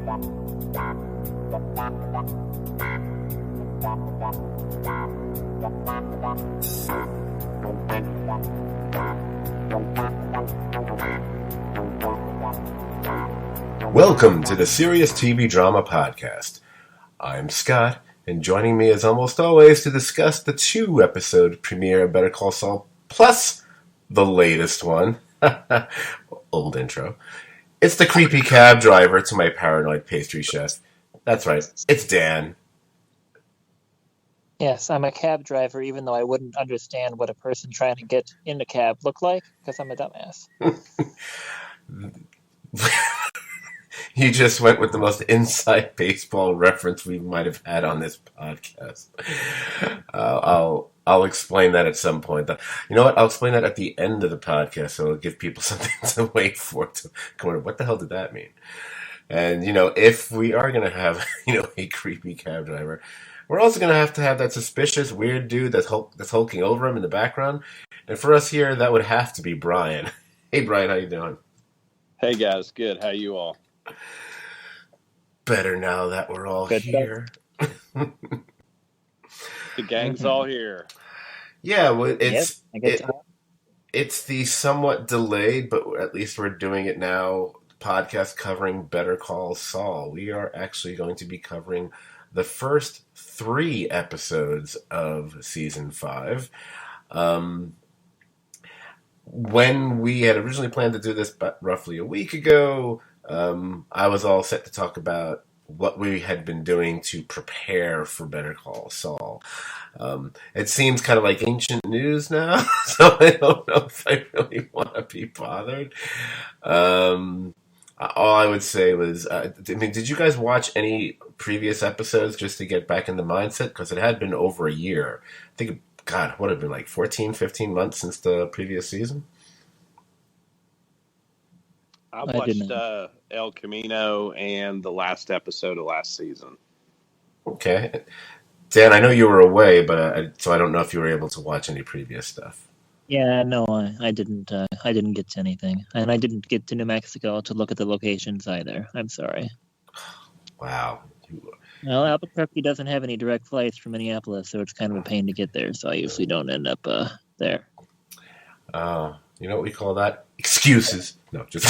Welcome to the Serious TV Drama Podcast. I'm Scott, and joining me as almost always to discuss the 2-episode premiere of Better Call Saul, plus the latest one. Old intro. It's the creepy cab driver to my paranoid pastry chef. That's right, it's Dan. Yes, I'm a cab driver, even though I wouldn't understand what a person trying to get in the cab looked like, because I'm a dumbass. You just went with the most inside baseball reference we might have had on this podcast. I'll explain that at some point. You know what? I'll explain that at the end of the podcast, so it'll give people something to wait for. To come, what the hell did that mean? And, if we are going to have, a creepy cab driver, we're also going to have that suspicious, weird dude that's hulking over him in the background. And for us here, that would have to be Brian. Hey, Brian, how you doing? Hey, guys. Good. How you all? Better now that we're all Good here. The gang's all here. Yeah, well, Yes, I get to- it's the somewhat delayed, but at least we're doing it now, podcast covering Better Call Saul. We are actually going to be covering the first 3 episodes of Season 5. When we had originally planned to do this roughly a week ago, I was all set to talk about what we had been doing to prepare for Better Call Saul. It seems kind of like ancient news now, so I don't know if I really want to be bothered. All I would say was, did you guys watch any previous episodes just to get back in the mindset? Because it had been over a year. I think, God, what had been like 14, 15 months since the previous season? I watched El Camino and the last episode of last season. Okay. Dan, I know you were away, but so I don't know if you were able to watch any previous stuff. Yeah, no, I didn't. I didn't get to anything, and I didn't get to New Mexico to look at the locations either. I'm sorry. Wow. Well, Albuquerque doesn't have any direct flights from Minneapolis, so it's kind of a pain to get there. So I usually don't end up there. You know what we call that? Excuses. No, just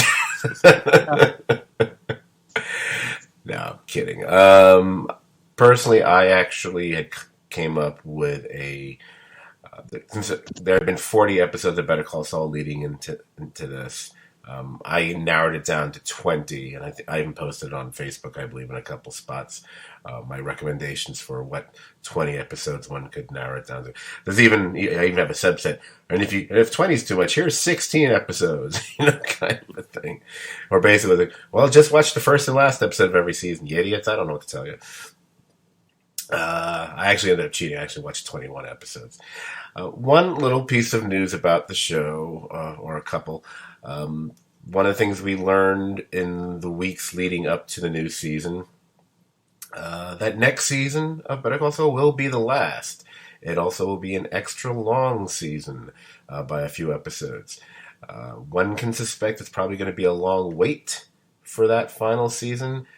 no, kidding. Personally, I actually had came up with since there have been 40 episodes of Better Call Saul leading into this. I narrowed it down to 20, and I even posted it on Facebook, I believe, in a couple spots, my recommendations for what 20 episodes one could narrow it down to. I even have a subset. And if 20 is too much, here's 16 episodes, kind of a thing. Or basically, like, well, just watch the first and last episode of every season, you idiots. I don't know what to tell you. I actually ended up cheating. I actually watched 21 episodes. One little piece of news about the show, or a couple. One of the things we learned in the weeks leading up to the new season, that next season of Better Call Saul will be the last. It also will be an extra long season by a few episodes. One can suspect it's probably going to be a long wait for that final season.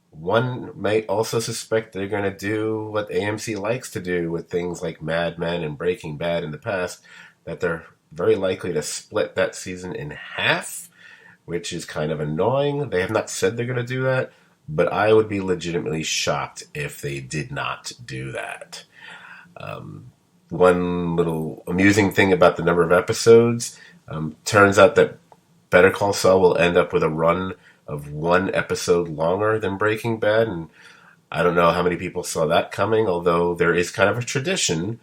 One may also suspect they're going to do what AMC likes to do with things like Mad Men and Breaking Bad in the past, that they're very likely to split that season in half, which is kind of annoying. They have not said they're going to do that, but I would be legitimately shocked if they did not do that. One little amusing thing about the number of episodes, turns out that Better Call Saul will end up with a run of 1 episode longer than Breaking Bad, and I don't know how many people saw that coming, although there is kind of a tradition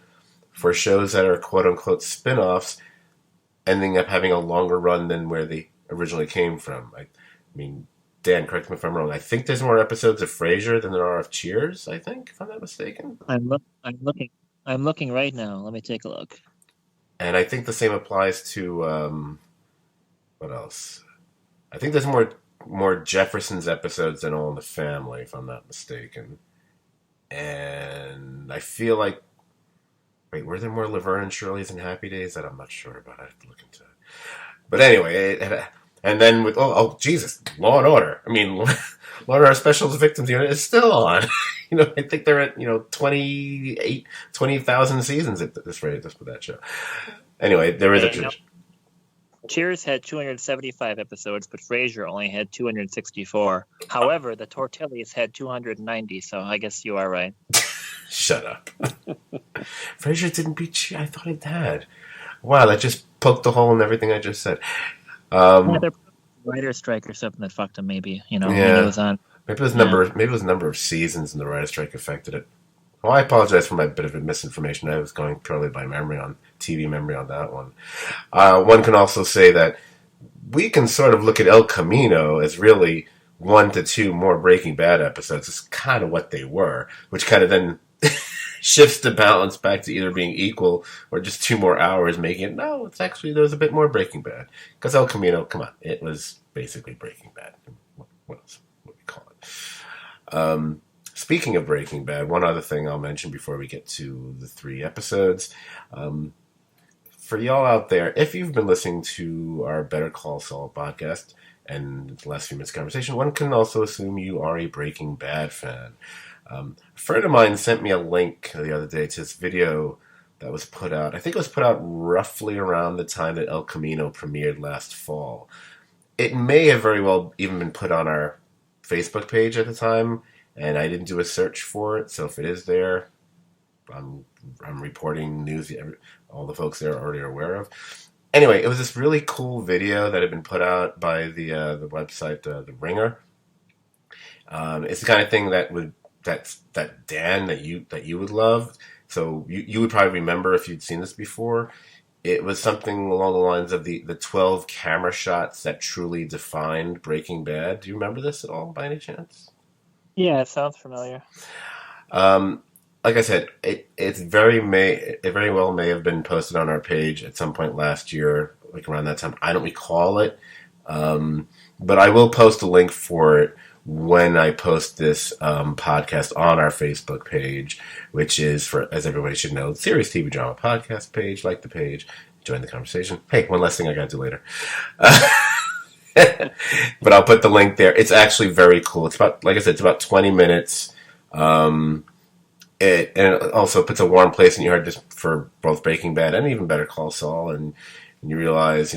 for shows that are quote-unquote spin-offs ending up having a longer run than where they originally came from. I mean, Dan, correct me if I'm wrong, I think there's more episodes of Frasier than there are of Cheers, I think, if I'm not mistaken. I'm looking right now. Let me take a look. And I think the same applies to, what else? I think there's more Jefferson's episodes than All in the Family, if I'm not mistaken. And I feel like, wait, were there more Laverne and Shirley's and Happy Days? That I'm not sure about. I have to look into it. But anyway, And then with, Jesus, Law and Order. I mean, Law and Order Special Victims Unit is still on. I think they're at, 20,000 seasons at this rate, just for that show. Anyway, there is a tradition. Cheers had 275 episodes, but Frasier only had 264. However, the Tortillas had 290, so I guess you are right. Shut up. Frasier didn't beat Cheers. I thought it had. Wow, that just poked a hole in everything I just said. They're writer's strike or something that fucked him, maybe. When it was on. Maybe it was number of seasons and the writer's strike affected it. Well, I apologize for my bit of misinformation. I was going purely by TV memory on that one. One can also say that we can sort of look at El Camino as really 1 to 2 more Breaking Bad episodes. It's kind of what they were, which kind of then shifts the balance back to either being equal or just 2 more hours, making it, no, it's actually, there was a bit more Breaking Bad. Because El Camino, come on, it was basically Breaking Bad. What else would we call it? Speaking of Breaking Bad, one other thing I'll mention before we get to the 3 episodes. For y'all out there, if you've been listening to our Better Call Saul podcast and the last few minutes conversation, one can also assume you are a Breaking Bad fan. A friend of mine sent me a link the other day to this video that was put out. I think it was put out roughly around the time that El Camino premiered last fall. It may have very well even been put on our Facebook page at the time, and I didn't do a search for it, so if it is there, I'm reporting news all the folks there are already aware of. Anyway, it was this really cool video that had been put out by the website The Ringer. It's the kind of thing that Dan that you would love. So you would probably remember if you'd seen this before. It was something along the lines of the 12 camera shots that truly defined Breaking Bad. Do you remember this at all, by any chance? Yeah, it sounds familiar. Like I said, it very well may have been posted on our page at some point last year, like around that time. I don't recall it, but I will post a link for it when I post this podcast on our Facebook page, which is, for, as everybody should know, the Serious TV Drama Podcast page. Like the page, join the conversation. Hey, one last thing I got to do later. But I'll put the link there. It's actually very cool. It's about, like I said, it's about 20 minutes. It also puts a warm place in your heart just for both Breaking Bad and even Better Call Saul, and you realize,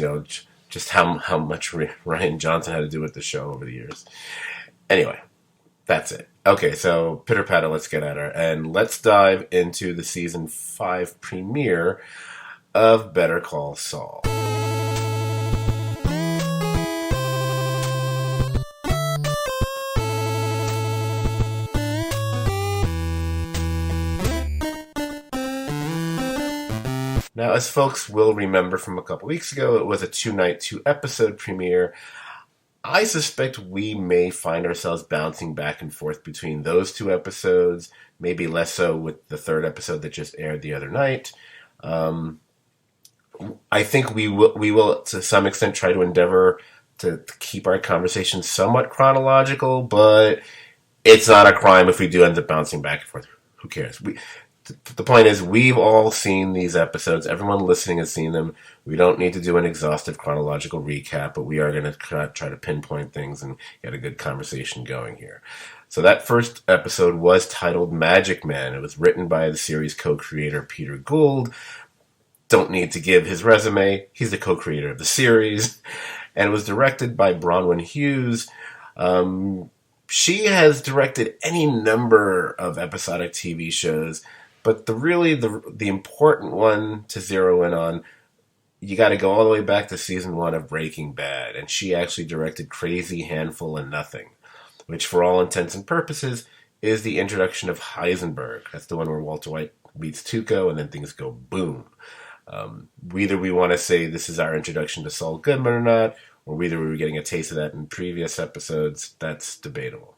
just how much Ryan Johnson had to do with the show over the years. Anyway, that's it. Okay, so pitter patter, let's get at her, and let's dive into the season 5 premiere of Better Call Saul. Now, as folks will remember from a couple weeks ago, it was a 2-night, 2-episode premiere. I suspect we may find ourselves bouncing back and forth between those 2 episodes, maybe less so with the 3rd episode that just aired the other night. I think we will to some extent try to endeavor to keep our conversation somewhat chronological, but it's not a crime if we do end up bouncing back and forth. Who cares? The point is, we've all seen these episodes. Everyone listening has seen them. We don't need to do an exhaustive chronological recap, but we are going to try to pinpoint things and get a good conversation going here. So that first episode was titled Magic Man. It was written by the series co-creator Peter Gould. Don't need to give his resume. He's the co-creator of the series. And it was directed by Bronwyn Hughes. She has directed any number of episodic TV shows. But the important one to zero in on, you got to go all the way back to season 1 of Breaking Bad, and she actually directed Crazy, Handful, and Nothing, which for all intents and purposes is the introduction of Heisenberg. That's the one where Walter White meets Tuco, and then things go boom. Whether we want to say this is our introduction to Saul Goodman or not, or whether we were getting a taste of that in previous episodes, that's debatable.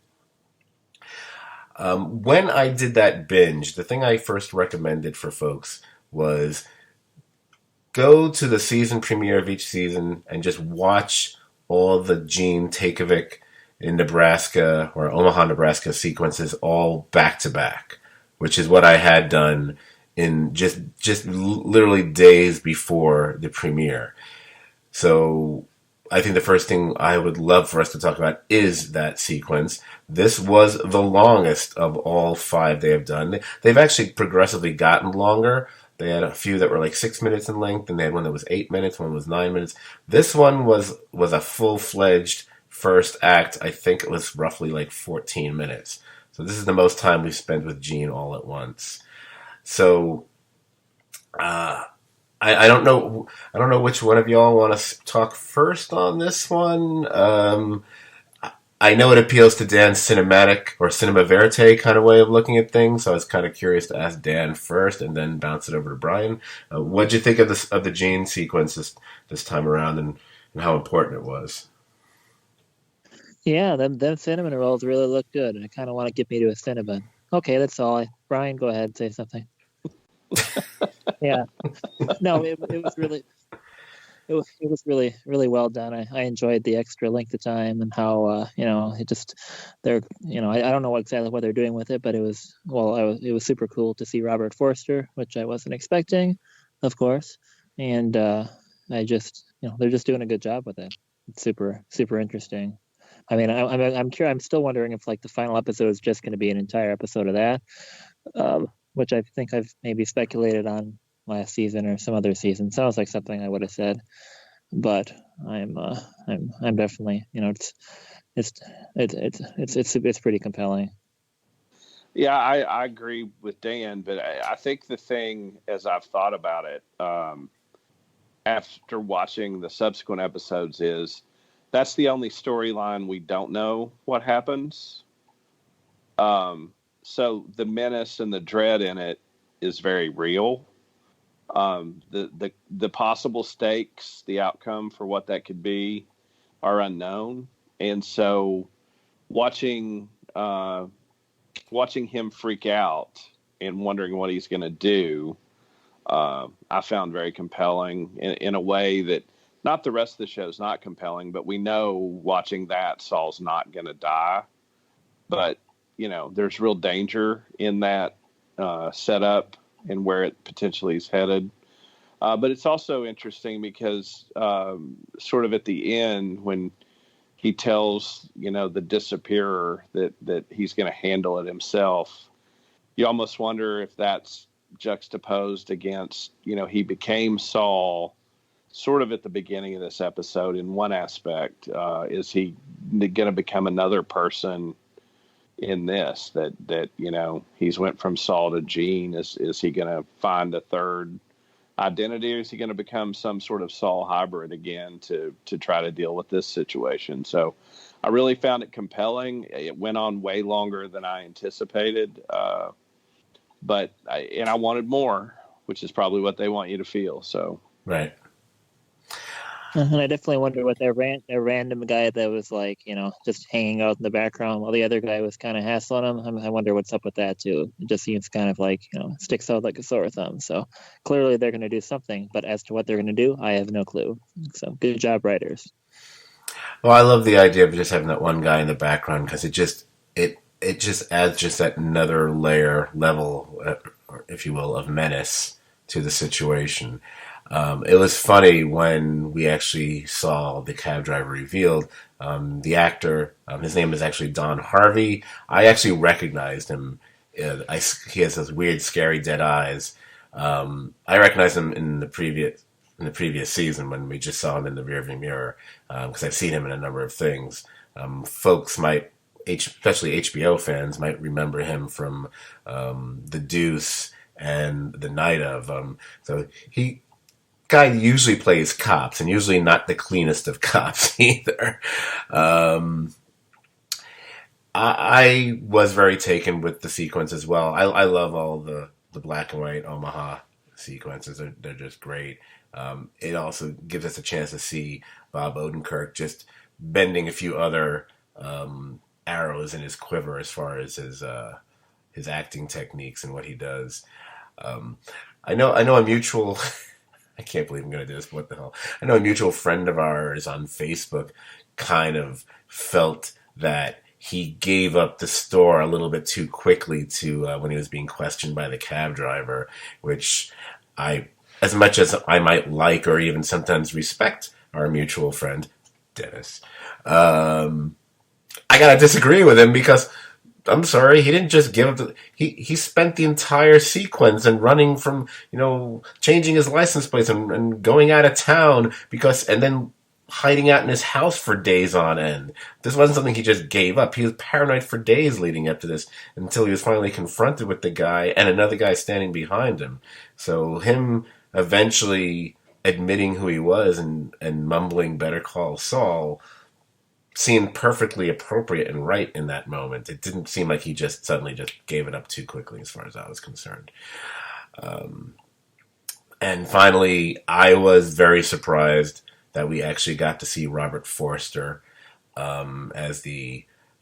When I did that binge, the thing I first recommended for folks was go to the season premiere of each season and just watch all the Gene Takovic in Nebraska or Omaha, Nebraska sequences all back to back, which is what I had done in just literally days before the premiere. So I think the first thing I would love for us to talk about is that sequence. This was the longest of all 5 they have done. They've actually progressively gotten longer. They had a few that were like 6 minutes in length, and they had one that was 8 minutes, one was 9 minutes. This one was a full-fledged first act. I think it was roughly like 14 minutes. So this is the most time we've spent with Gene all at once. So I don't know. I don't know which one of y'all want to talk first on this one. I know it appeals to Dan's cinematic or cinema verite kind of way of looking at things, so I was kind of curious to ask Dan first and then bounce it over to Brian. What'd you think of the Gene sequence this time around, and how important it was? Yeah, them cinnamon rolls really look good, and I kind of want to get me to a cinnamon. Okay, that's all. Brian, go ahead and say something. Yeah, no, it was really. It was really, really well done. I enjoyed the extra length of time and how it just I don't know exactly what they're doing with it, but it was super cool to see Robert Forster, which I wasn't expecting, of course, and I just they're just doing a good job with it. It's super, super interesting. I mean, I'm still wondering if like the final episode is just going to be an entire episode of that, which I think I've maybe speculated on last season or some other season. Sounds like something I would have said, but I'm definitely it's pretty compelling. Yeah, I agree with Dan, but I think the thing, as I've thought about it after watching the subsequent episodes, is that's the only storyline we don't know what happens. So the menace and the dread in it is very real. The possible stakes, the outcome for what that could be, are unknown, and so watching him freak out and wondering what he's going to do, I found very compelling in a way that not the rest of the show is not compelling, but we know watching that Saul's not going to die, but there's real danger in that setup and where it potentially is headed. But it's also interesting because sort of at the end, when he tells, the disappearer that he's going to handle it himself, you almost wonder if that's juxtaposed against, he became Saul sort of at the beginning of this episode in one aspect. Is he going to become another person in this that he's went from Saul to Gene? Is he going to find a third identity, or is he going to become some sort of Saul hybrid again to try to deal with this situation? So I really found it compelling. It went on way longer than I anticipated, but I wanted more, which is probably what they want you to feel. So right. And I definitely wonder what that random guy that was like, just hanging out in the background while the other guy was kind of hassling him. I wonder what's up with that too. It just seems kind of like, sticks out like a sore thumb. So clearly they're going to do something, but as to what they're going to do, I have no clue. So good job, writers. Well, I love the idea of just having that one guy in the background, because it just adds just that another level, if you will, of menace to the situation. It was funny when we actually saw the cab driver revealed. The actor, his name is actually Don Harvey. I actually recognized him. He has those weird, scary, dead eyes. I recognized him in the previous season when we just saw him in the rearview mirror, because I've seen him in a number of things. Folks might, especially HBO fans, might remember him from The Deuce and The Night of. So guy usually plays cops, and usually not the cleanest of cops either. I was very taken with the sequence as well. I love all the black and white Omaha sequences. They're just great. It also gives us a chance to see Bob Odenkirk just bending a few other arrows in his quiver as far as his acting techniques and what he does. I know a mutual... I can't believe I'm going to do this. What the hell? I know a mutual friend of ours on Facebook kind of felt that he gave up the store a little bit too quickly to when he was being questioned by the cab driver, which as much as I might like or even sometimes respect our mutual friend, Dennis. I gotta disagree with him because I'm sorry, he didn't just give up he spent the entire sequence and running from, changing his license plates and going out of town and then hiding out in his house for days on end. This wasn't something he just gave up. He was paranoid for days leading up to this until he was finally confronted with the guy and another guy standing behind him. So him eventually admitting who he was and mumbling "Better call Saul" seemed perfectly appropriate and right in that moment. It didn't seem like he just suddenly just gave it up too quickly as far as I was concerned. And finally, I was very surprised that we actually got to see Robert Forster as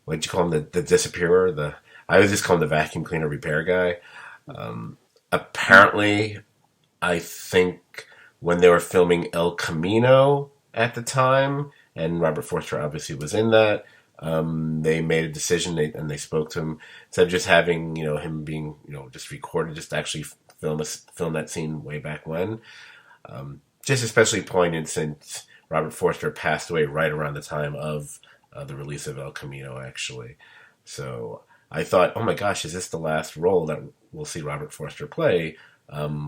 what'd you call him, the disappearer? I always just call him the vacuum cleaner repair guy. Apparently, I think when they were filming El Camino at the time, and Robert Forster obviously was in that, they made a decision and they spoke to him instead of just having him being just recorded, just actually film that scene way back when. Just especially poignant since Robert Forster passed away right around the time of the release of El Camino, actually. So I thought, oh my gosh, is this the last role that we'll see Robert Forster play?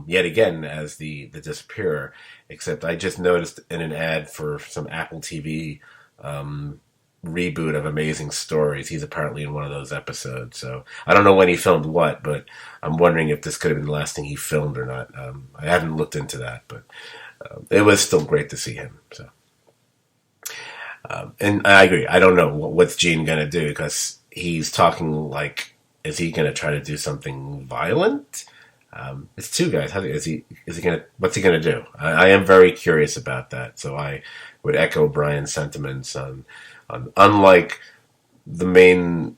Yet again as the disappearer, except I just noticed in an ad for some Apple TV reboot of Amazing Stories, he's apparently in one of those episodes. So I don't know when he filmed what, but I'm wondering if this could have been the last thing he filmed or not. I haven't looked into that, but it was still great to see him. So, and I agree. I don't know what's Gene gonna do because he's talking like, is he gonna try to do something violent? It's two guys. What's he gonna do? I am very curious about that. So I would echo Brian's sentiments on unlike the main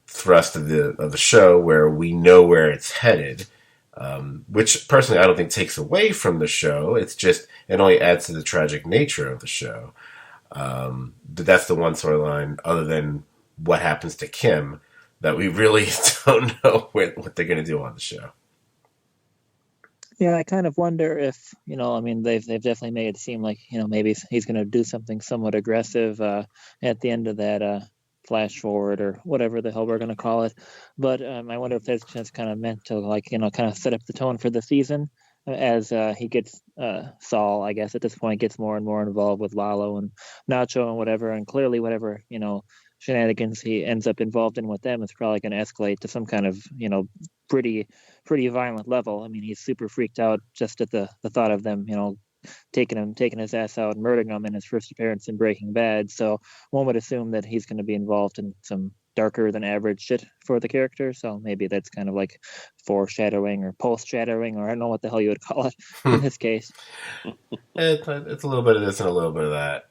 thrust of the show where we know where it's headed, which personally I don't think takes away from the show. It's just, it only adds to the tragic nature of the show. But that's the one storyline other than what happens to Kim that we really don't know what they're gonna do on the show. Yeah, I kind of wonder if, they've definitely made it seem like, maybe he's going to do something somewhat aggressive at the end of that flash forward or whatever the hell we're going to call it. But I wonder if that's just kind of meant to, kind of set up the tone for the season as he gets, Saul, I guess, at this point, gets more and more involved with Lalo and Nacho and whatever. And clearly whatever, shenanigans he ends up involved in with them is probably going to escalate to some kind of, pretty violent level. I mean, he's super freaked out just at the thought of them, taking his ass out and murdering him in his first appearance in Breaking Bad. So one would assume that he's going to be involved in some darker than average shit for the character. So maybe that's kind of like foreshadowing or post-shadowing, or I don't know what the hell you would call it in this case. It's a little bit of this and a little bit of that.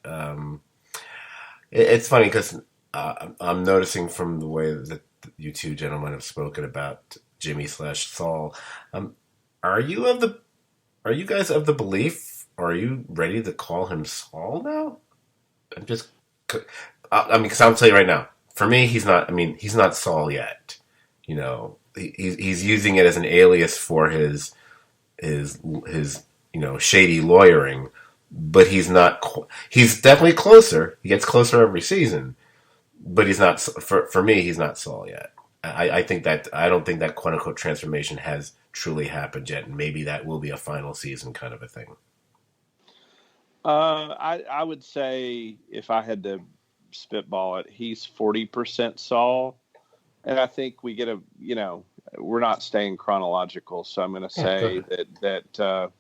It's funny because I'm noticing from the way that you two gentlemen have spoken about Jimmy/Saul. Are you guys of the belief, or are you ready to call him Saul now? Because I'll tell you right now, for me, he's not Saul yet. He's using it as an alias for his shady lawyering, but he's not. He's definitely closer. He gets closer every season, but he's not. For me, he's not Saul yet. I don't think that quote unquote transformation has truly happened yet, and maybe that will be a final season kind of a thing. I would say if I had to spitball it, he's 40% Saul, and I think we get we're not staying chronological, so I'm going to say that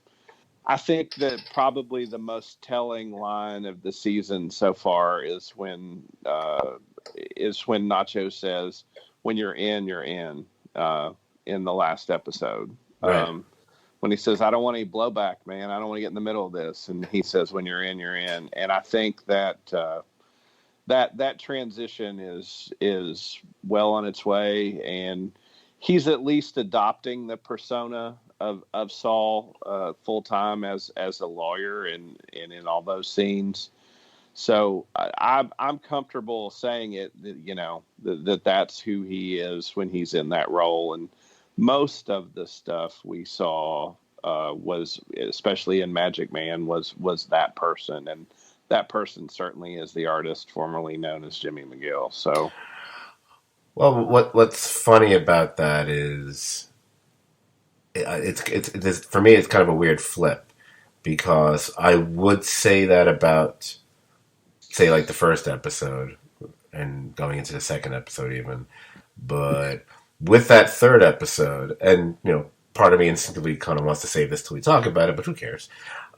I think that probably the most telling line of the season so far is when Nacho says, "When you're in, you're in the last episode." Right. When he says, "I don't want any blowback, man. I don't want to get in the middle of this." And he says, "When you're in, you're in." And I think that that transition is well on its way. And he's at least adopting the persona of Saul full time as a lawyer and in all those scenes. So I'm comfortable saying it, that that's who he is when he's in that role. And most of the stuff we saw was, especially in Magic Man, was that person. And that person certainly is the artist formerly known as Jimmy McGill. So, Well, what's funny about that is it's for me it's kind of a weird flip because I would say that about say like the first episode and going into the second episode even, but with that third episode, and part of me instinctively kind of wants to save this till we talk about it, but who cares?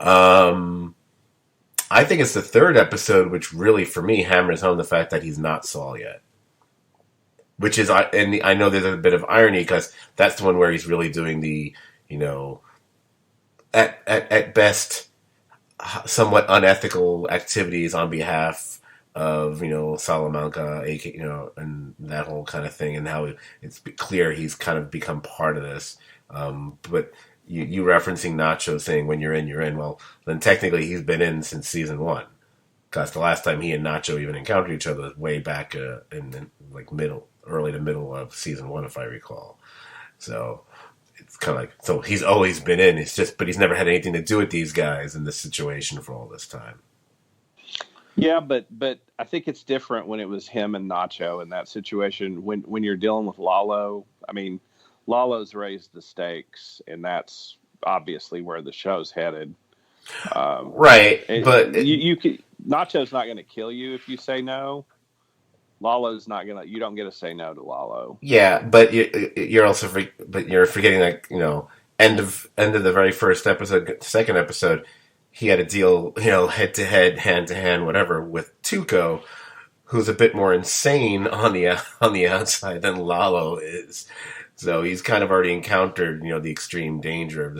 I think it's the third episode which really, for me, hammers home the fact that he's not Saul yet. Which is, and I know there's a bit of irony because that's the one where he's really doing the, at best, somewhat unethical activities on behalf of, Salamanca, and that whole kind of thing, and how it's clear he's kind of become part of this. But you referencing Nacho saying when you're in, you're in. Well, then technically he's been in since season 1. Because the last time he and Nacho even encountered each other was way back in like early to middle of season 1, if I recall. So it's kind of like, so he's always been in. It's just, but he's never had anything to do with these guys in this situation for all this time. Yeah, but I think it's different when it was him and Nacho in that situation. When you're dealing with Lalo, I mean, Lalo's raised the stakes, and that's obviously where the show's headed. Right, but you Nacho's not going to kill you if you say no. Lalo's not gonna. You don't get to say no to Lalo. Yeah, but you're also you're forgetting that end of the very first episode, second episode, he had a deal head to head, hand to hand, whatever with Tuco, who's a bit more insane on the outside than Lalo is. So he's kind of already encountered the extreme danger of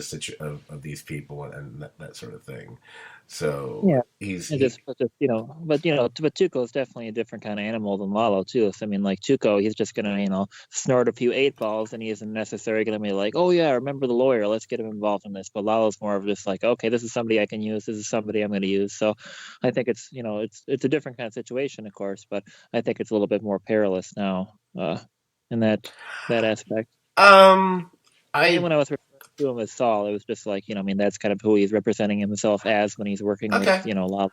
of these people and that sort of thing. So yeah, but Tuco is definitely a different kind of animal than Lalo too. So I mean, like Tuco, he's just gonna snort a few 8-balls, and he isn't necessarily gonna be like, oh yeah, remember the lawyer, let's get him involved in this. But Lalo's more of just like, okay, this is somebody I can use, this is somebody I'm gonna use. So I think it's it's a different kind of situation, of course, but I think it's a little bit more perilous now in that aspect. When I was to him as Saul, it was just like that's kind of who he's representing himself as when he's working with Lalo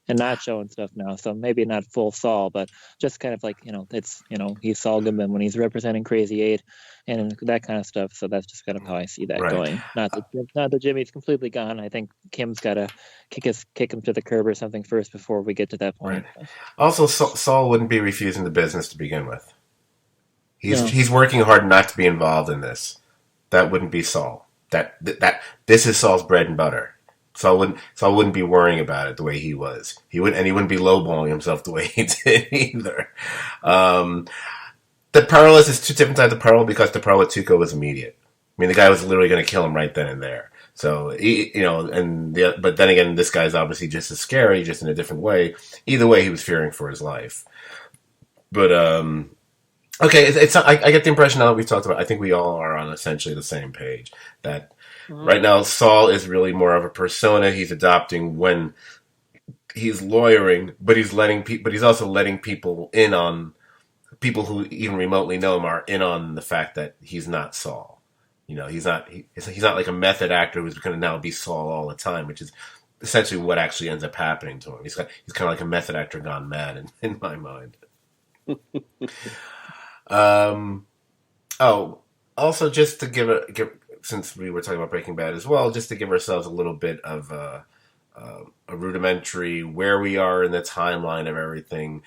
and Nacho and stuff now. So maybe not full Saul, but just kind of like it's he's Saul Goodman when he's representing Crazy 8 and that kind of stuff. So that's just kind of how I see that going. Not that Jimmy's completely gone. I think Kim's got to kick him to the curb or something first before we get to that point. Right. Also, Saul wouldn't be refusing the business to begin with. He's working hard not to be involved in this. That wouldn't be Saul. This is Saul's bread and butter. Saul wouldn't be worrying about it the way he was. He wouldn't be lowballing himself the way he did either. The peril is two different types of peril because the peril with Tuco was immediate. I mean, the guy was literally going to kill him right then and there. So but then again, this guy's obviously just as scary, just in a different way. Either way, he was fearing for his life. But okay, I get the impression now that we've talked about. I think we all are on essentially the same page. That right now Saul is really more of a persona he's adopting when he's lawyering, but he's also letting people in on people who even remotely know him are in on the fact that he's not Saul. He's not like a method actor who's going to now be Saul all the time, which is essentially what actually ends up happening to him. He's kind of like a method actor gone mad in my mind. Also, just to give since we were talking about Breaking Bad as well, just to give ourselves a little bit of a rudimentary where we are in the timeline of everything.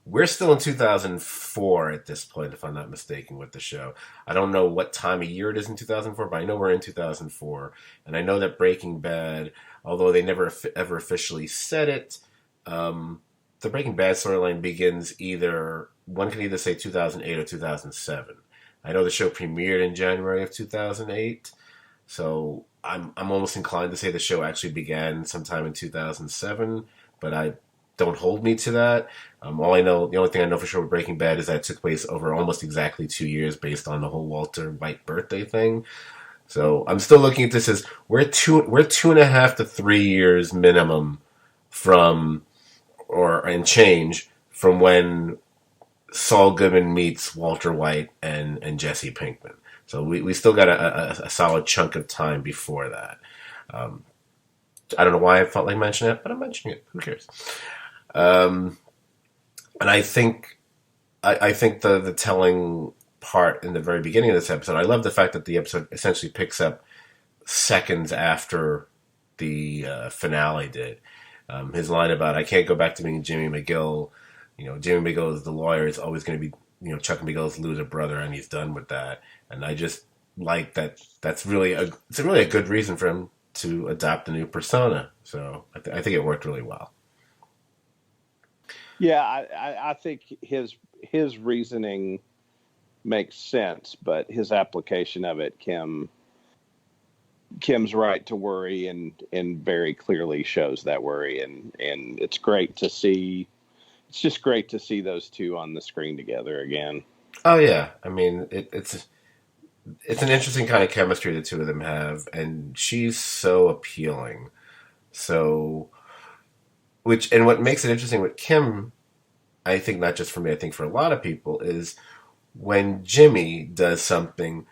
We're still in 2004 at this point, if I'm not mistaken, with the show. I don't know what time of year it is in 2004, but I know we're in 2004, and I know that Breaking Bad, although they never ever officially said it, the Breaking Bad storyline begins one can either say 2008 or 2007. I know the show premiered in January of 2008, so I'm almost inclined to say the show actually began sometime in 2007, but don't hold me to that. The only thing I know for sure with Breaking Bad is that it took place over almost exactly 2 years based on the whole Walter White birthday thing. So I'm still looking at this as we're 2.5 to 3 years minimum and change from when Saul Goodman meets Walter White and Jesse Pinkman. So we still got a solid chunk of time before that. I don't know why I felt like mentioning it, but I'm mentioning it. Who cares? Um, and I think the telling part in the very beginning of this episode, I love the fact that the episode essentially picks up seconds after the finale did. His line about I can't go back to being Jimmy McGill. Jimmy McGill is the lawyer. Is always going to be Chuck McGill's loser brother, and he's done with that. And I just like that. It's really a good reason for him to adopt a new persona. So I think it worked really well. Yeah, I think his reasoning makes sense, but his application of it, Kim's right to worry and very clearly shows that worry, and it's great to see. It's just great to see those two on the screen together again. Oh yeah, I mean it's an interesting kind of chemistry the two of them have, and she's so appealing. So, what makes it interesting with Kim, I think not just for me, I think for a lot of people, is when Jimmy does something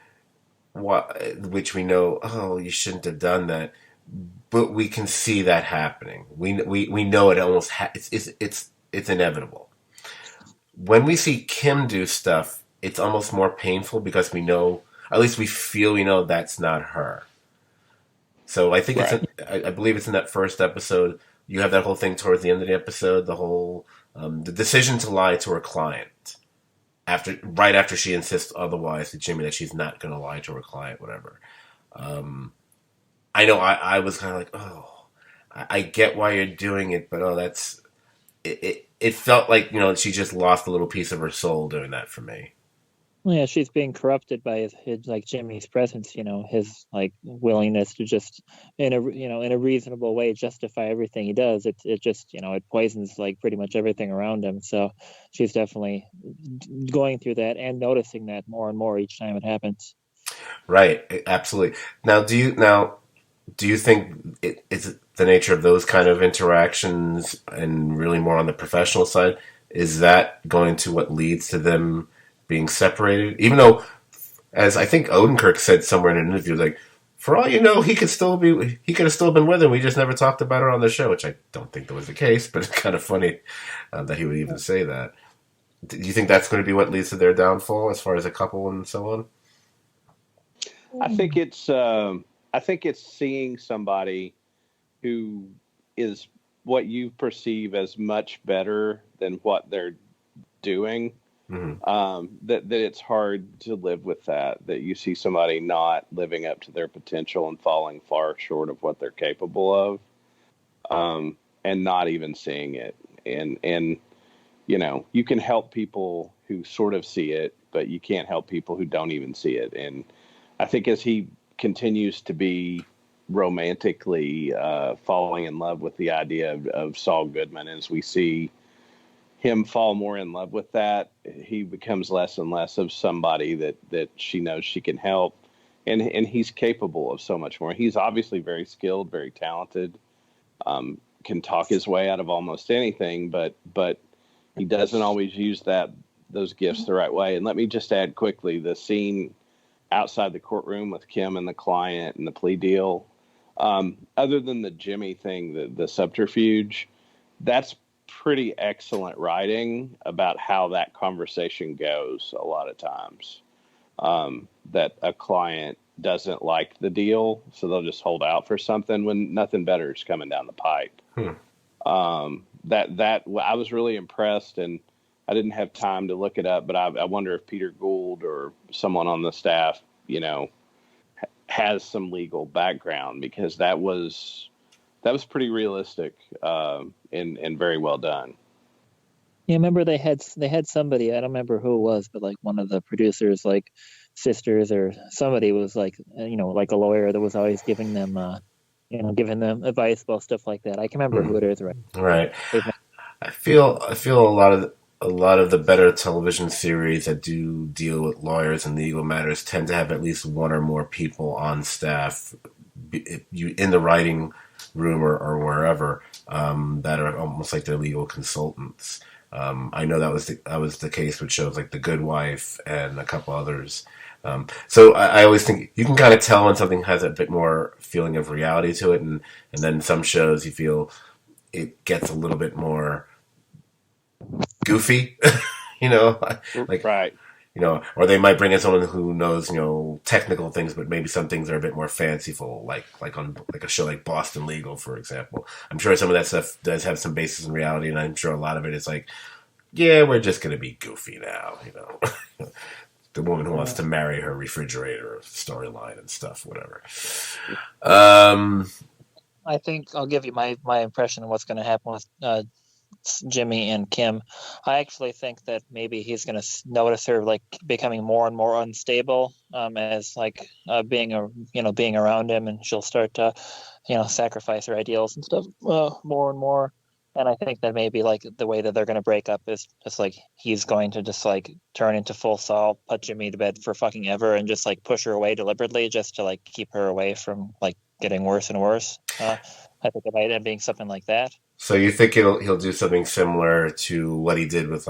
which we know, oh, you shouldn't have done that, but we can see that happening. We know it almost it's inevitable. When we see Kim do stuff, it's almost more painful because we know, at least we feel we know that's not her. So I think Right. I believe it's in that first episode. You have that whole thing towards the end of the episode, the whole the decision to lie to her client right after she insists otherwise to Jimmy that she's not going to lie to her client, whatever. I know I was kind of like, oh, I get why you're doing it, but that's it. It felt like she just lost a little piece of her soul doing that for me. Well, yeah, she's being corrupted by his like Jimmy's presence. His like willingness to just in a reasonable way justify everything he does. It just it poisons like pretty much everything around him. So she's definitely going through that and noticing that more and more each time it happens. Right, absolutely. Now, do you think it's the nature of those kind of interactions, and really more on the professional side, is that going to what leads to them being separated? Even though, as I think Odenkirk said somewhere in an interview, like, for all you know, he could have still been with him. We just never talked about it on the show, which I don't think that was the case, but it's kind of funny that he would even say that. Do you think that's going to be what leads to their downfall as far as a couple and so on? I think it's seeing somebody who is what you perceive as much better than what they're doing. Mm-hmm. That it's hard to live with that you see somebody not living up to their potential and falling far short of what they're capable of, and not even seeing it. And you can help people who sort of see it, but you can't help people who don't even see it. And I think as he continues to be romantically falling in love with the idea of Saul Goodman, as we see him fall more in love with that, he becomes less and less of somebody that she knows she can help, and he's capable of so much more. He's obviously very skilled, very talented, can talk his way out of almost anything, but he doesn't always use those gifts the right way. And let me just add quickly, the scene outside the courtroom with Kim and the client and the plea deal, other than the Jimmy thing, the subterfuge, that's pretty excellent writing about how that conversation goes a lot of times. That a client doesn't like the deal, so they'll just hold out for something when nothing better is coming down the pipe. That I was really impressed, and I didn't have time to look it up, but I wonder if Peter Gould or someone on the staff, has some legal background, because that was pretty realistic, and very well done. Yeah, I remember they had somebody, I don't remember who it was, but like one of the producers, like sisters or somebody, was like like a lawyer that was always giving them giving them advice about stuff like that. I can remember who it is, right? Right. I feel a lot of the better television series that do deal with lawyers and legal matters tend to have at least one or more people on staff, in the writing room or wherever, that are almost like their legal consultants. I know that was the case with shows like The Good Wife and a couple others. So I always think you can kind of tell when something has a bit more feeling of reality to it, and then some shows you feel it gets a little bit more goofy, you know, like Right. or they might bring in someone who knows technical things, but maybe some things are a bit more fanciful, like on like a show like Boston Legal, for example. I'm sure some of that stuff does have some basis in reality, and I'm sure a lot of it is like, yeah, we're just gonna be goofy now, the woman who wants to marry her refrigerator storyline and stuff, whatever. I think I'll give you my impression of what's going to happen with Jimmy and Kim. I actually think that maybe he's going to notice her like becoming more and more unstable as like being around him, and she'll start to sacrifice her ideals and stuff more and more. And I think that maybe like the way that they're going to break up is just like he's going to just like turn into full Saul, put Jimmy to bed for fucking ever, and just like push her away deliberately just to like keep her away from like getting worse and worse. I think it might end up being something like that. So you think he'll do something similar to what he did with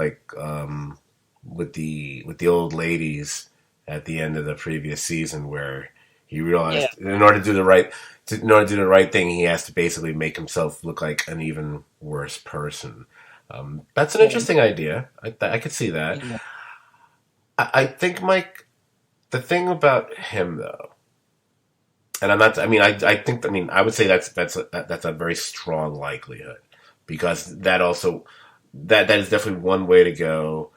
with the old ladies at the end of the previous season, where he realized in order to do the right thing, he has to basically make himself look like an even worse person. That's an interesting idea. I could see that. Yeah. I think, Mike, the thing about him though, and I'm not. I mean, I think. I mean, I would say that's a very strong likelihood, because that also that is definitely one way to go,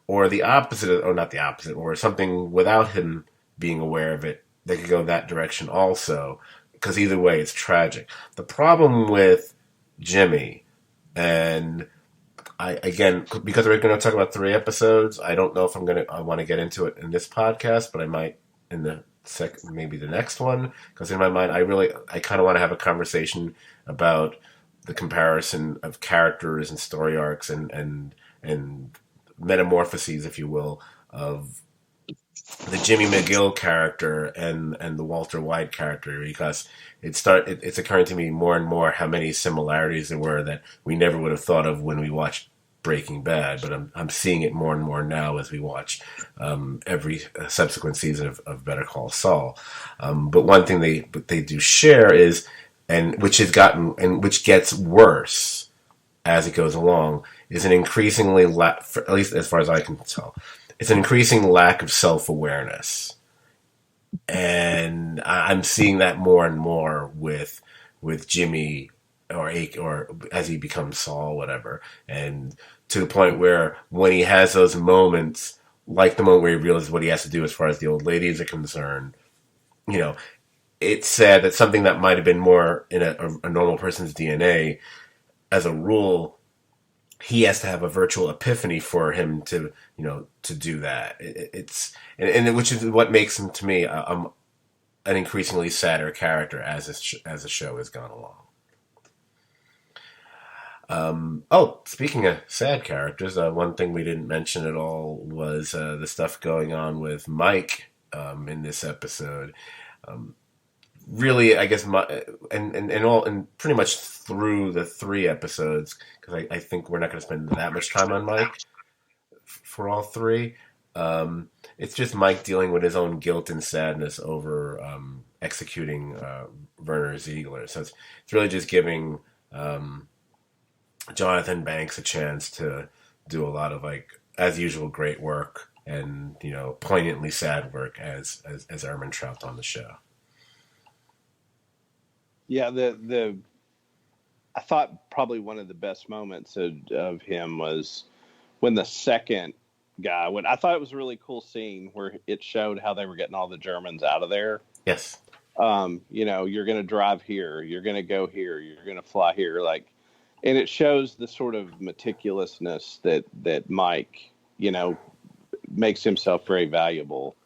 or the opposite, or not the opposite, or something without him being aware of it. They could go that direction also, because either way, it's tragic. The problem with Jimmy, and again, because we're going to talk about 3 episodes, I don't know if I want to get into it in this podcast, but I might in the maybe the next one, because in my mind, I kind of want to have a conversation about the comparison of characters and story arcs and metamorphoses, if you will, of the Jimmy McGill character and the Walter White character, because it's occurring to me more and more how many similarities there were that we never would have thought of when we watched Breaking Bad, but I'm seeing it more and more now as we watch every subsequent season of Better Call Saul. But one thing they do share is, and which gets worse as it goes along, is an increasingly at least as far as I can tell, it's an increasing lack of self-awareness, and I'm seeing that more and more with Jimmy, or as he becomes Saul, whatever, and to the point where when he has those moments, like the moment where he realizes what he has to do as far as the old ladies are concerned, it's sad that something that might have been more in a normal person's DNA, as a rule, he has to have a virtual epiphany for him to do that. Which is what makes him, to me, an increasingly sadder character as the show has gone along. Speaking of sad characters, one thing we didn't mention at all was the stuff going on with Mike in this episode. Really, I guess, and pretty much through the 3 episodes, because I think we're not going to spend that much time on Mike for all 3. It's just Mike dealing with his own guilt and sadness over executing Werner Ziegler. So it's really just giving Jonathan Banks a chance to do a lot of, like, as usual, great work and poignantly sad work as Erman Trout on the show. Yeah, I thought probably one of the best moments of him was when the second guy went. I thought it was a really cool scene where it showed how they were getting all the Germans out of there. Yes. You're going to drive here, you're going to go here, you're going to fly here, and it shows the sort of meticulousness that Mike, makes himself very valuable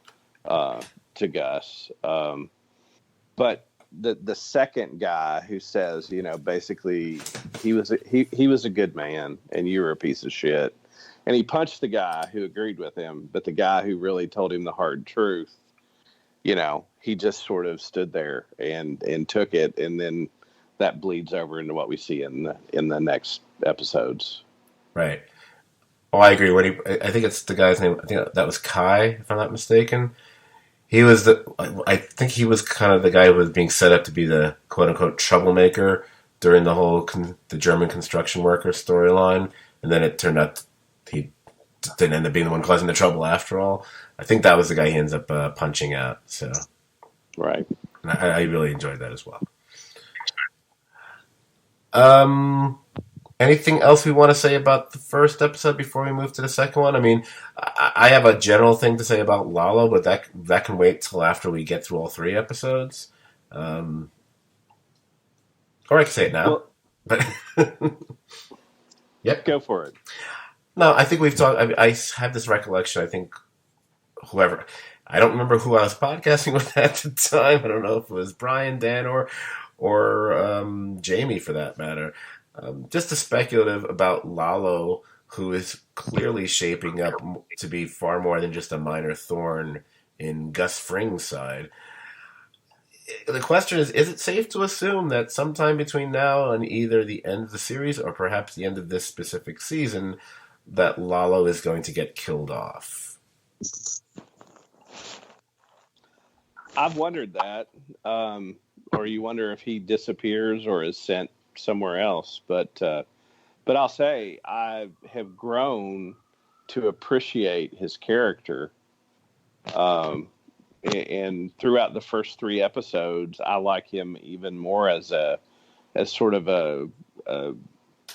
to Gus. But the second guy who says, basically he was a good man and you were a piece of shit, and he punched the guy who agreed with him, but the guy who really told him the hard truth, he just sort of stood there and took it, and then that bleeds over into what we see in the next episodes. Right. Oh, I agree. I think it's the guy's name. I think that was Kai, if I'm not mistaken. He was I think he was kind of the guy who was being set up to be the quote unquote troublemaker during the whole the German construction worker storyline, and then it turned out he didn't end up being the one causing the trouble after all. I think that was the guy he ends up punching out. So, Right. I really enjoyed that as well. Um, Anything else we want to say about the first episode before we move to the second one? I mean, I have a general thing to say about Lalo, but that can wait till after we get through all 3 episodes. Or I can say it now. Well, but yep, go for it. no, I think we've talked. I have this recollection. I think whoever, I don't remember who I was podcasting with at the time. I don't know if it was Brian, Dan, or Jamie for that matter. Just a speculative about Lalo, who is clearly shaping up to be far more than just a minor thorn in Gus Fring's side. The question is it safe to assume that sometime between now and either the end of the series or perhaps the end of this specific season, that Lalo is going to get killed off? I've wondered that. Or you wonder if he disappears or is sent somewhere else. But I'll say I have grown to appreciate his character. And throughout the first 3 episodes, I like him even more as sort of a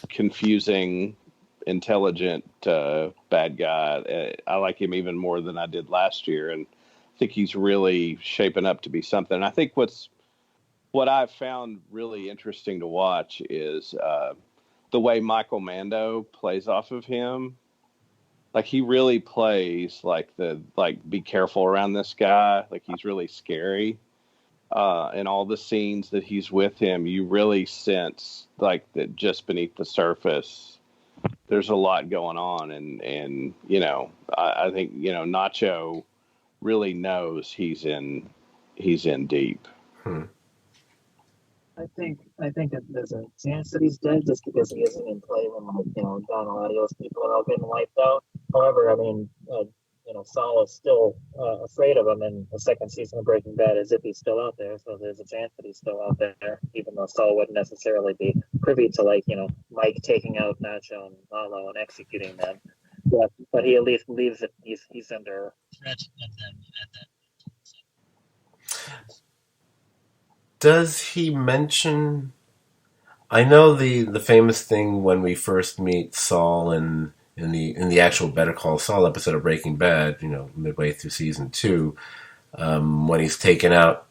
confusing, intelligent bad guy. I like him even more than I did last year, and I think he's really shaping up to be something. And I think what I've found really interesting to watch is the way Michael Mando plays off of him. Like he really plays like be careful around this guy. Like he's really scary. And all the scenes that he's with him, you really sense like that just beneath the surface, there's a lot going on. And I think, Nacho really knows he's in deep. I think that there's a chance that he's dead just because he isn't in play when Don Eladio's people are all getting wiped out. However, I mean, Saul is still afraid of him in the second season of Breaking Bad, as if he's still out there. So there's a chance that he's still out there, even though Saul wouldn't necessarily be privy to Mike taking out Nacho and Lalo and executing them. But he at least believes that he's under threat of them at that. Does he mention? I know the famous thing when we first meet Saul in the actual Better Call Saul episode of Breaking Bad, midway through season 2, when he's taken out,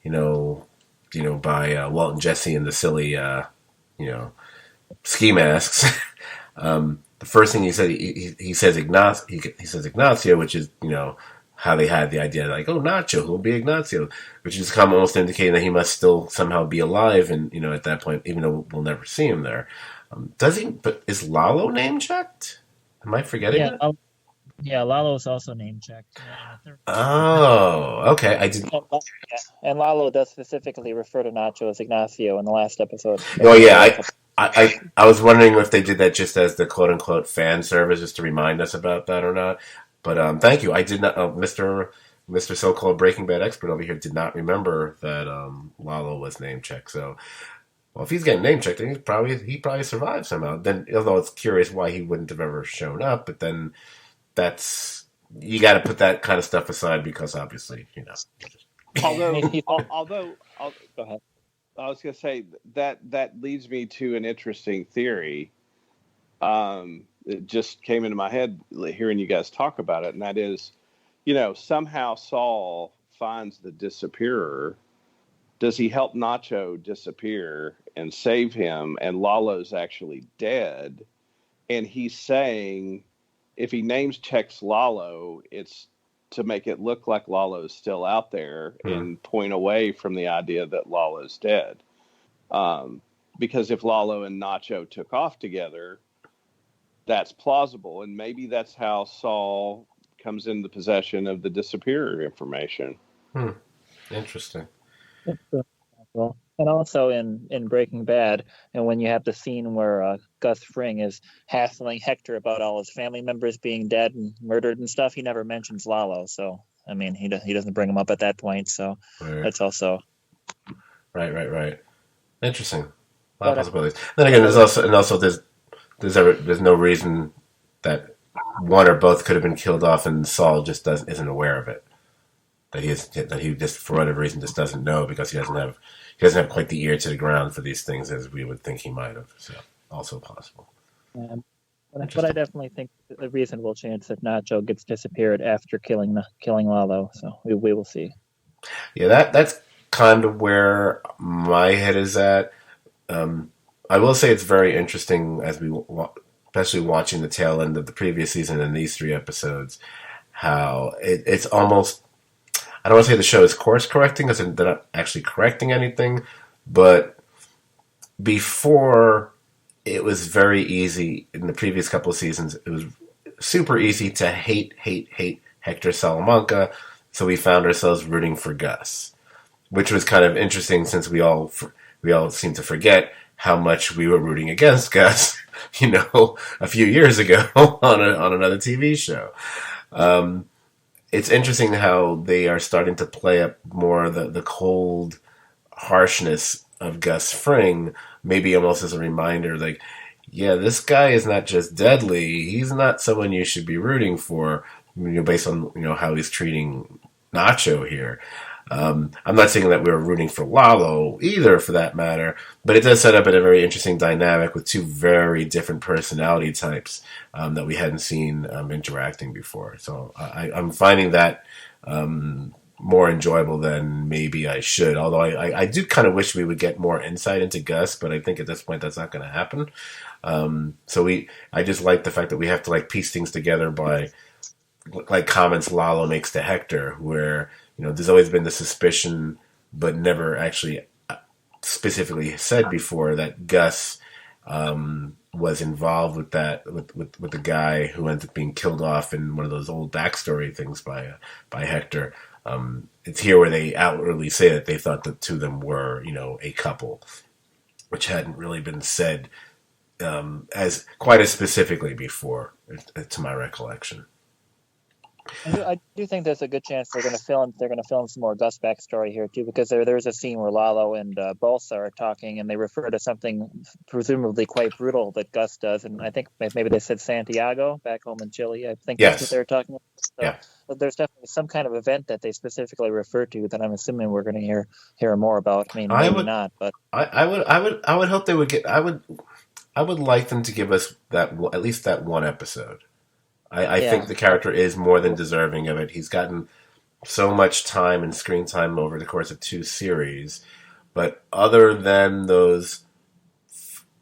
by Walt and Jesse and the silly, ski masks. The first thing he said, he says Ignacio, which is how they had the idea, like, oh, Nacho, who'll be Ignacio, which is kind of almost indicating that he must still somehow be alive, and at that point, even though we'll never see him there. Does he? But is Lalo name checked? Am I forgetting that? Yeah, Lalo is also name checked. Oh, okay. I did. And Lalo does specifically refer to Nacho as Ignacio in the last episode. Oh yeah, I was wondering if they did that just as the quote unquote fan service, just to remind us about that or not. But thank you. I did not. Mr. So-called Breaking Bad expert over here did not remember that Lalo was name checked. So, well, if he's getting name checked, then he probably survived somehow. Then, although it's curious why he wouldn't have ever shown up, but then you got to put that kind of stuff aside because obviously, Although, go ahead. I was going to say that leads me to an interesting theory. It just came into my head hearing you guys talk about it, and that is, somehow Saul finds the disappearer. Does he help Nacho disappear and save him? And Lalo's actually dead, and he's saying, if he names checks Lalo, it's to make it look like Lalo's still out there and point away from the idea that Lalo's dead. Because if Lalo and Nacho took off together, that's plausible, and maybe that's how Saul comes into possession of the disappearer information. Interesting. And also in Breaking Bad, and when you have the scene where Gus Fring is hassling Hector about all his family members being dead and murdered and stuff, he never mentions Lalo. So I mean, he doesn't bring him up at that point. So that's also right. Interesting. A lot of possibilities. Then again, there's no reason that one or both could have been killed off, and Saul just isn't aware of it. That he just for whatever reason just doesn't know because he doesn't have quite the ear to the ground for these things as we would think he might have. So also possible. But I definitely think a reasonable chance that Nacho gets disappeared after killing Lalo. So we will see. Yeah, that's kind of where my head is at. I will say it's very interesting as we, especially watching the tail end of the previous season and these 3 episodes, how it's almost, I don't want to say the show is course correcting because they're not actually correcting anything, but before it was very easy in the previous couple of seasons, it was super easy to hate Hector Salamanca, so we found ourselves rooting for Gus, which was kind of interesting since we all seem to forget how much we were rooting against Gus, a few years ago on another TV show. It's interesting how they are starting to play up more the cold harshness of Gus Fring, maybe almost as a reminder, like, yeah, this guy is not just deadly. He's not someone you should be rooting for, based on how he's treating Nacho here. I'm not saying that we were rooting for Lalo either, for that matter, but it does set up a very interesting dynamic with 2 very different personality types that we hadn't seen interacting before. So I'm finding that more enjoyable than maybe I should. Although I do kind of wish we would get more insight into Gus, but I think at this point that's not going to happen. I just like the fact that we have to piece things together by comments Lalo makes to Hector, where there's always been the suspicion, but never actually specifically said before, that Gus was involved with that with the guy who ended up being killed off in one of those old backstory things by Hector. It's here where they outwardly say that they thought the 2 of them were a couple, which hadn't really been said as quite as specifically before, to my recollection. I do think there's a good chance they're going to film some more Gus backstory here too, because there's a scene where Lalo and Balsa are talking, and they refer to something presumably quite brutal that Gus does, and I think maybe they said Santiago back home in Chile. I think that's what they were talking about. So, yeah. But there's definitely some kind of event that they specifically refer to that I'm assuming we're going to hear more about. I mean, maybe not, but I would hope they would get. I would like them to give us at least that 1 episode. I think the character is more than deserving of it. He's gotten so much time and screen time over the course of 2 series, but other than those,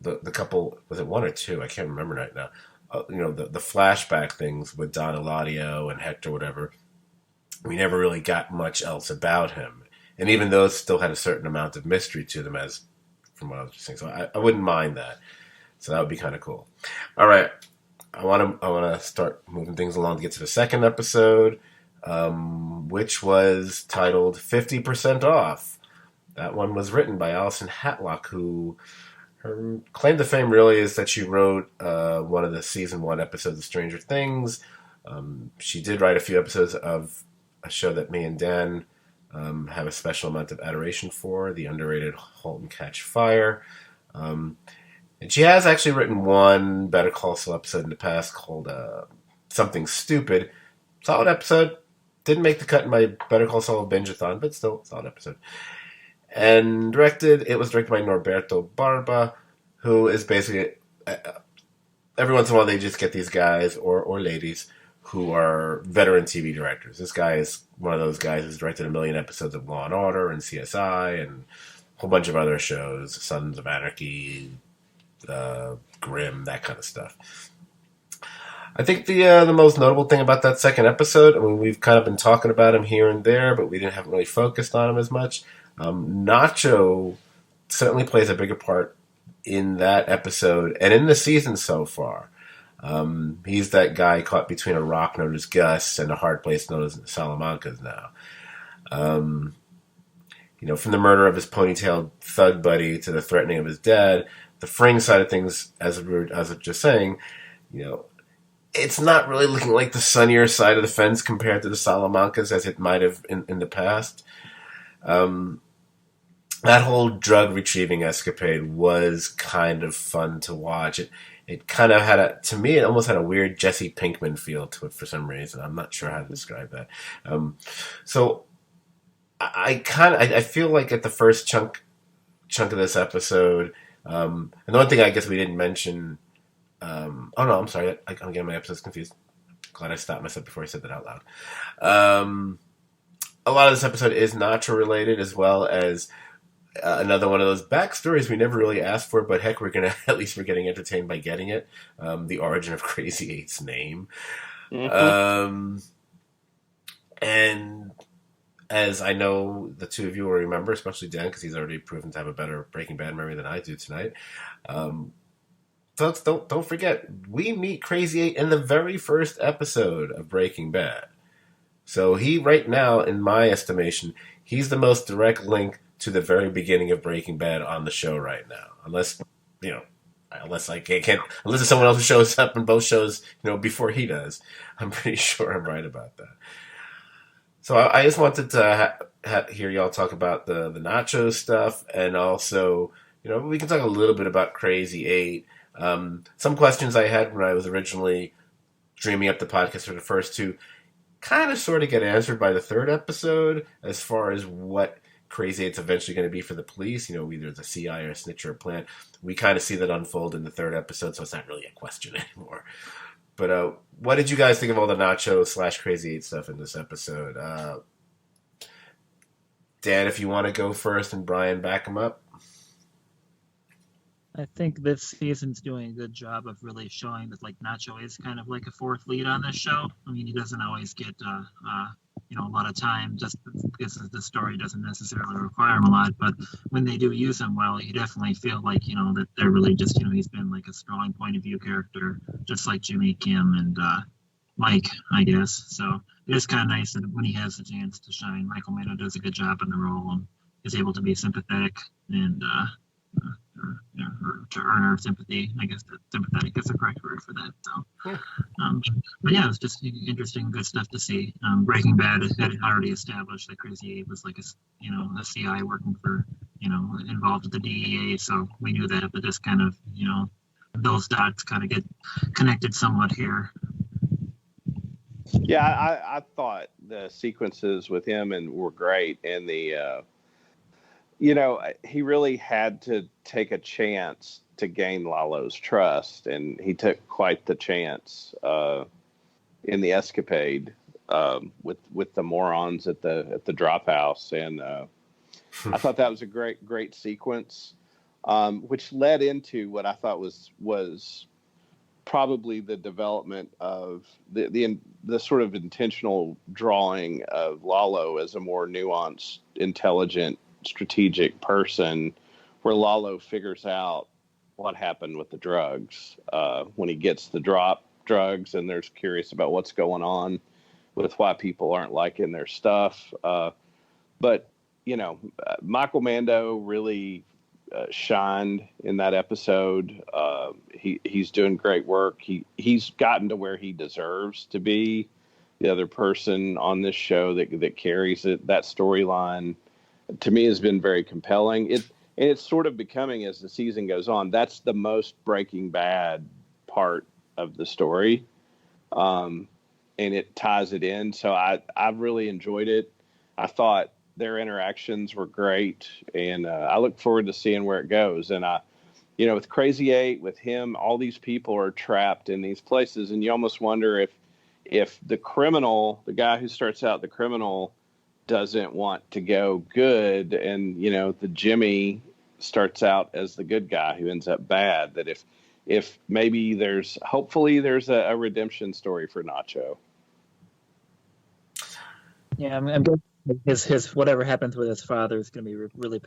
the couple, was it 1 or 2? I can't remember right now. The flashback things with Don Eladio and Hector, whatever. We never really got much else about him, and even those still had a certain amount of mystery to them, as from what I was just saying. So I wouldn't mind that. So that would be kind of cool. All right. I want to start moving things along to get to the 2nd episode, which was titled 50% Off. That one was written by Alison Hatlock, who her claim to fame really is that she wrote one of the season 1 episodes of Stranger Things. She did write a few episodes of a show that me and Dan have a special amount of adoration for, the underrated Halt and Catch Fire. And she has actually written 1 Better Call Saul episode in the past called Something Stupid. Solid episode. Didn't make the cut in my Better Call Saul binge-a-thon, but still solid episode. And it was directed by Norberto Barba, who is basically, every once in a while they just get these guys or ladies who are veteran TV directors. This guy is one of those guys who's directed 1 million episodes of Law & Order and CSI and a whole bunch of other shows, Sons of Anarchy, Grimm, that kind of stuff. I think the most notable thing about that 2nd episode, I mean, we've kind of been talking about him here and there, but we haven't really focused on him as much. Nacho certainly plays a bigger part in that episode and in the season so far. He's that guy caught between a rock known as Gus and a hard place known as Salamanca's now. From the murder of his ponytailed thug buddy to the threatening of his dad, the Fring side of things, as I was just saying, it's not really looking like the sunnier side of the fence compared to the Salamancas as it might have in the past. That whole drug retrieving escapade was kind of fun to watch. It kind of to me, it almost had a weird Jesse Pinkman feel to it for some reason. I'm not sure how to describe that. So I feel like at the first chunk of this episode, and the one thing I guess we didn't mention, oh no, I'm sorry, I'm getting my episodes confused. Glad I stopped myself before I said that out loud. A lot of this episode is Nacho related, as well as another one of those backstories we never really asked for, but heck, we're getting entertained by getting it. The origin of Crazy Eight's name. Mm-hmm. And as I know the two of you will remember, especially Dan, because he's already proven to have a better Breaking Bad memory than I do tonight. Folks, don't forget, we meet Crazy Eight in the very first episode of Breaking Bad. So he, right now, in my estimation, he's the most direct link to the very beginning of Breaking Bad on the show right now. Unless it's someone else who shows up in both shows, before he does. I'm pretty sure I'm right about that. So I just wanted to hear y'all talk about the Nacho stuff, and also, we can talk a little bit about Crazy Eight. Some questions I had when I was originally dreaming up the podcast for the first two kind of sort of get answered by the third episode, as far as what Crazy Eight's eventually going to be for the police, either the CI or a snitch or a plant. We kind of see that unfold in the third episode, so it's not really a question anymore. But what did you guys think of all the Nacho / Crazy Eight stuff in this episode? Dan, if you want to go first, and Brian, back him up. I think this season's doing a good job of really showing that Nacho is kind of like a fourth lead on this show. I mean, he doesn't always get a lot of time, just because the story doesn't necessarily require him a lot. But when they do use him well, you definitely feel like that they're really just he's been like a strong point of view character, just like Jimmy, Kim, and Mike, I guess. So it is kind of nice that when he has the chance to shine, Michael Mano does a good job in the role and is able to be sympathetic and to earn our sympathy. I guess that sympathetic is the correct word for that. So, but yeah, it's just interesting, good stuff to see. Breaking Bad had already established that Crazy Eight was like a CI working for involved with the DEA, so we knew that. But just kind of those dots kind of get connected somewhat here. Yeah, I thought the sequences with him were great, and the he really had to take a chance to gain Lalo's trust, and he took quite the chance in the escapade with the morons at the drop house, and I thought that was a great sequence, which led into what I thought was probably the development of the sort of intentional drawing of Lalo as a more nuanced, intelligent, strategic person, where Lalo figures out what happened with the drugs when he gets the drop drugs, and they're curious about what's going on with why people aren't liking their stuff. But Michael Mando really shined in that episode. He's doing great work. He's gotten to where he deserves to be the other person on this show that carries it. That storyline, to me, has been very compelling. It's sort of becoming, as the season goes on, that's the most Breaking Bad part of the story. And it ties it in. So I've really enjoyed it. I thought their interactions were great, and I look forward to seeing where it goes. And with Crazy Eight, with him, all these people are trapped in these places, and you almost wonder if the criminal, the guy who starts out the criminal, doesn't want to go good, and the Jimmy starts out as the good guy who ends up bad, that if maybe hopefully there's a redemption story for Nacho. Yeah, I'm guessing his whatever happens with his father is going to be really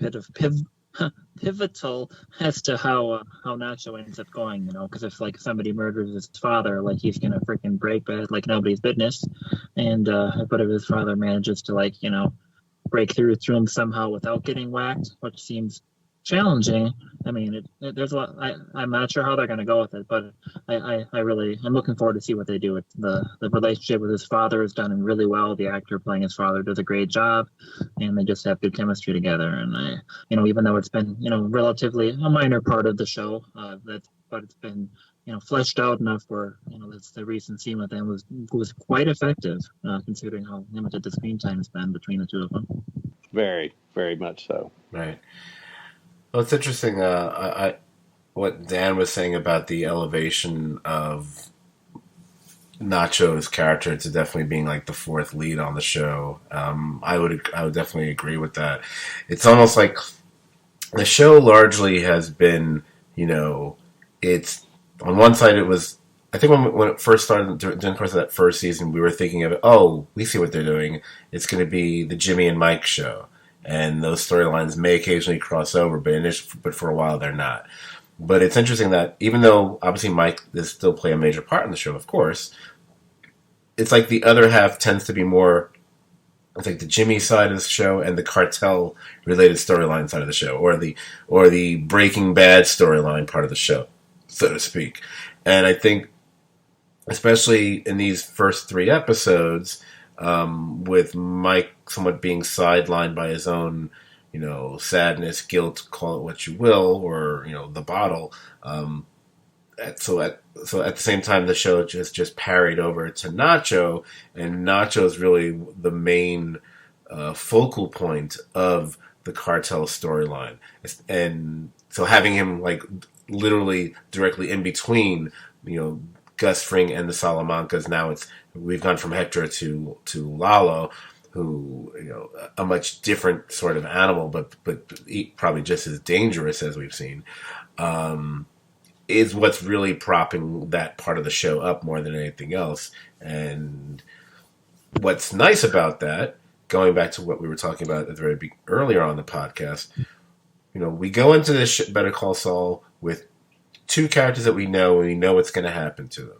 pivotal as to how Nacho ends up going, because if somebody murders his father, he's going to freaking break bad like nobody's business, and but if his father manages to break through to him somehow without getting whacked, which seems challenging. I mean, there's a lot. I'm not sure how they're going to go with it, but I'm looking forward to see what they do with the relationship with his father is done really well. The actor playing his father does a great job, and they just have good chemistry together. And even though it's been, relatively a minor part of the show, but it's been, fleshed out enough where, the recent scene with them was quite effective, considering how limited the screen time has been between the two of them. Very, very much so. Right. Well, it's interesting. What Dan was saying about the elevation of Nacho's character to definitely being like the fourth lead on the show. I would definitely agree with that. It's almost like the show largely has been, it's on one side it was. I think when it first started during the course of that first season, we were thinking of it. Oh, we see what they're doing. It's going to be the Jimmy and Mike show, and those storylines may occasionally cross over, but for a while they're not. But it's interesting that even though obviously Mike is still play a major part in the show, of course, it's like the other half tends to be more. It's like the Jimmy side of the show and the cartel related storyline side of the show, or the Breaking Bad storyline part of the show, so to speak. And I think, especially in these first 3 episodes, with Mike somewhat being sidelined by his own, sadness, guilt, call it what you will, or the bottle. So at the same time, the show just parried over to Nacho, and Nacho's really the main focal point of the cartel storyline, and so having him like literally directly in between, Gus Fring and the Salamancas. Now we've gone from Hector to Lalo, who a much different sort of animal, but probably just as dangerous as we've seen. Is what's really propping that part of the show up more than anything else. And what's nice about that, going back to what we were talking about at the very earlier on the podcast, we go into this Better Call Saul with 2 characters that we know, and we know what's going to happen to them.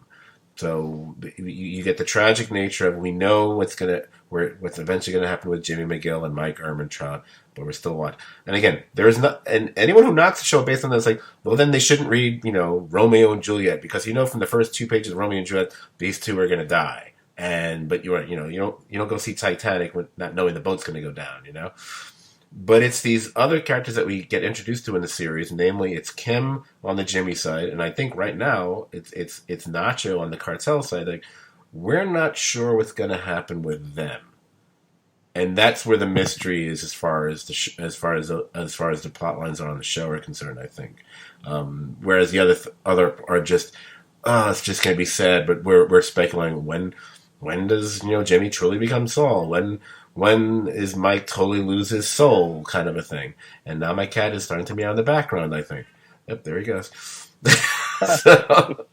So you get the tragic nature of, we know what's eventually going to happen with Jimmy McGill and Mike Ehrmantraut, but we're still watching. And again, there is not, and anyone who knocks the show based on this, like, well, then they shouldn't read, Romeo and Juliet, because from the first 2 pages of Romeo and Juliet, these 2 are going to die. But you don't go see Titanic with not knowing the boat's going to go down, But it's these other characters that we get introduced to in the series, namely it's Kim on the Jimmy side, and I think right now it's Nacho on the cartel side. Like, we're not sure what's going to happen with them, and that's where the mystery is as far as the plot lines are on the show are concerned. I think, whereas the other are just, it's just going to be sad, but we're speculating when does Jimmy truly become Saul? When is Mike totally lose his soul, kind of a thing? And now my cat is starting to meow in the background, I think. Yep, there he goes. So,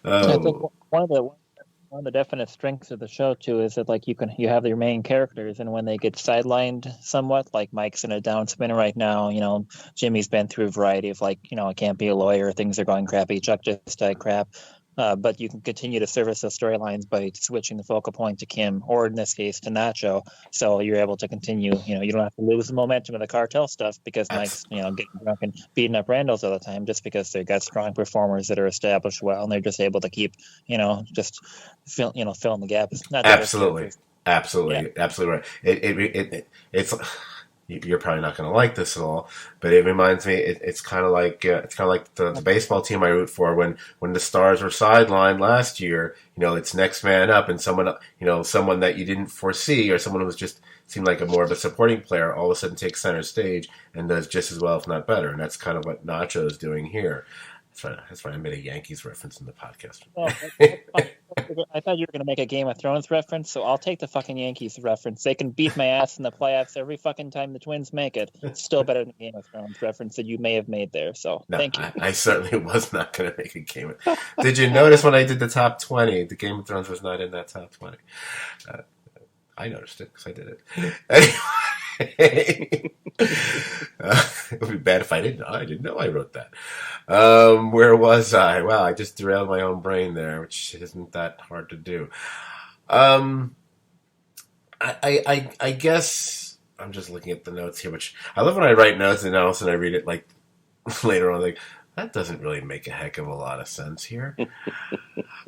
I think one of the definite strengths of the show too is that, like, you have your main characters, and when they get sidelined somewhat, like Mike's in a downspout right now, Jimmy's been through a variety of, like, I can't be a lawyer, things are going crappy, Chuck just died crap. But you can continue to service those storylines by switching the focal point to Kim, or in this case to Nacho. So you're able to continue. You don't have to lose the momentum of the cartel stuff because Mike's, getting drunk and beating up randos all the time, just because they've got strong performers that are established well, and they're just able to keep, just filling the gaps. Absolutely right. It's. You're probably not going to like this at all, but it reminds me. It's kind of like the baseball team I root for when the Stars were sidelined last year. It's next man up, and someone that you didn't foresee, or someone who was just seemed like a more of a supporting player, all of a sudden takes center stage and does just as well, if not better. And that's kind of what Nacho is doing here. That's why I made a Yankees reference in the podcast. Well, I thought you were going to make a Game of Thrones reference, so I'll take the fucking Yankees reference. They can beat my ass in the playoffs every fucking time the Twins make it. It's still better than the Game of Thrones reference that you may have made there, so no, thank you. I certainly was not going to make a Game of Did you notice when I did the top 20, the Game of Thrones was not in that top 20? I noticed it because I did it. Anyway. It would be bad if I didn't know. I didn't know I wrote that. Where was I? Wow, I just derailed my own brain there, which isn't that hard to do. I guess I'm just looking at the notes here, which I love when I write notes and all of a sudden I read it like later on, like that doesn't really make a heck of a lot of sense here.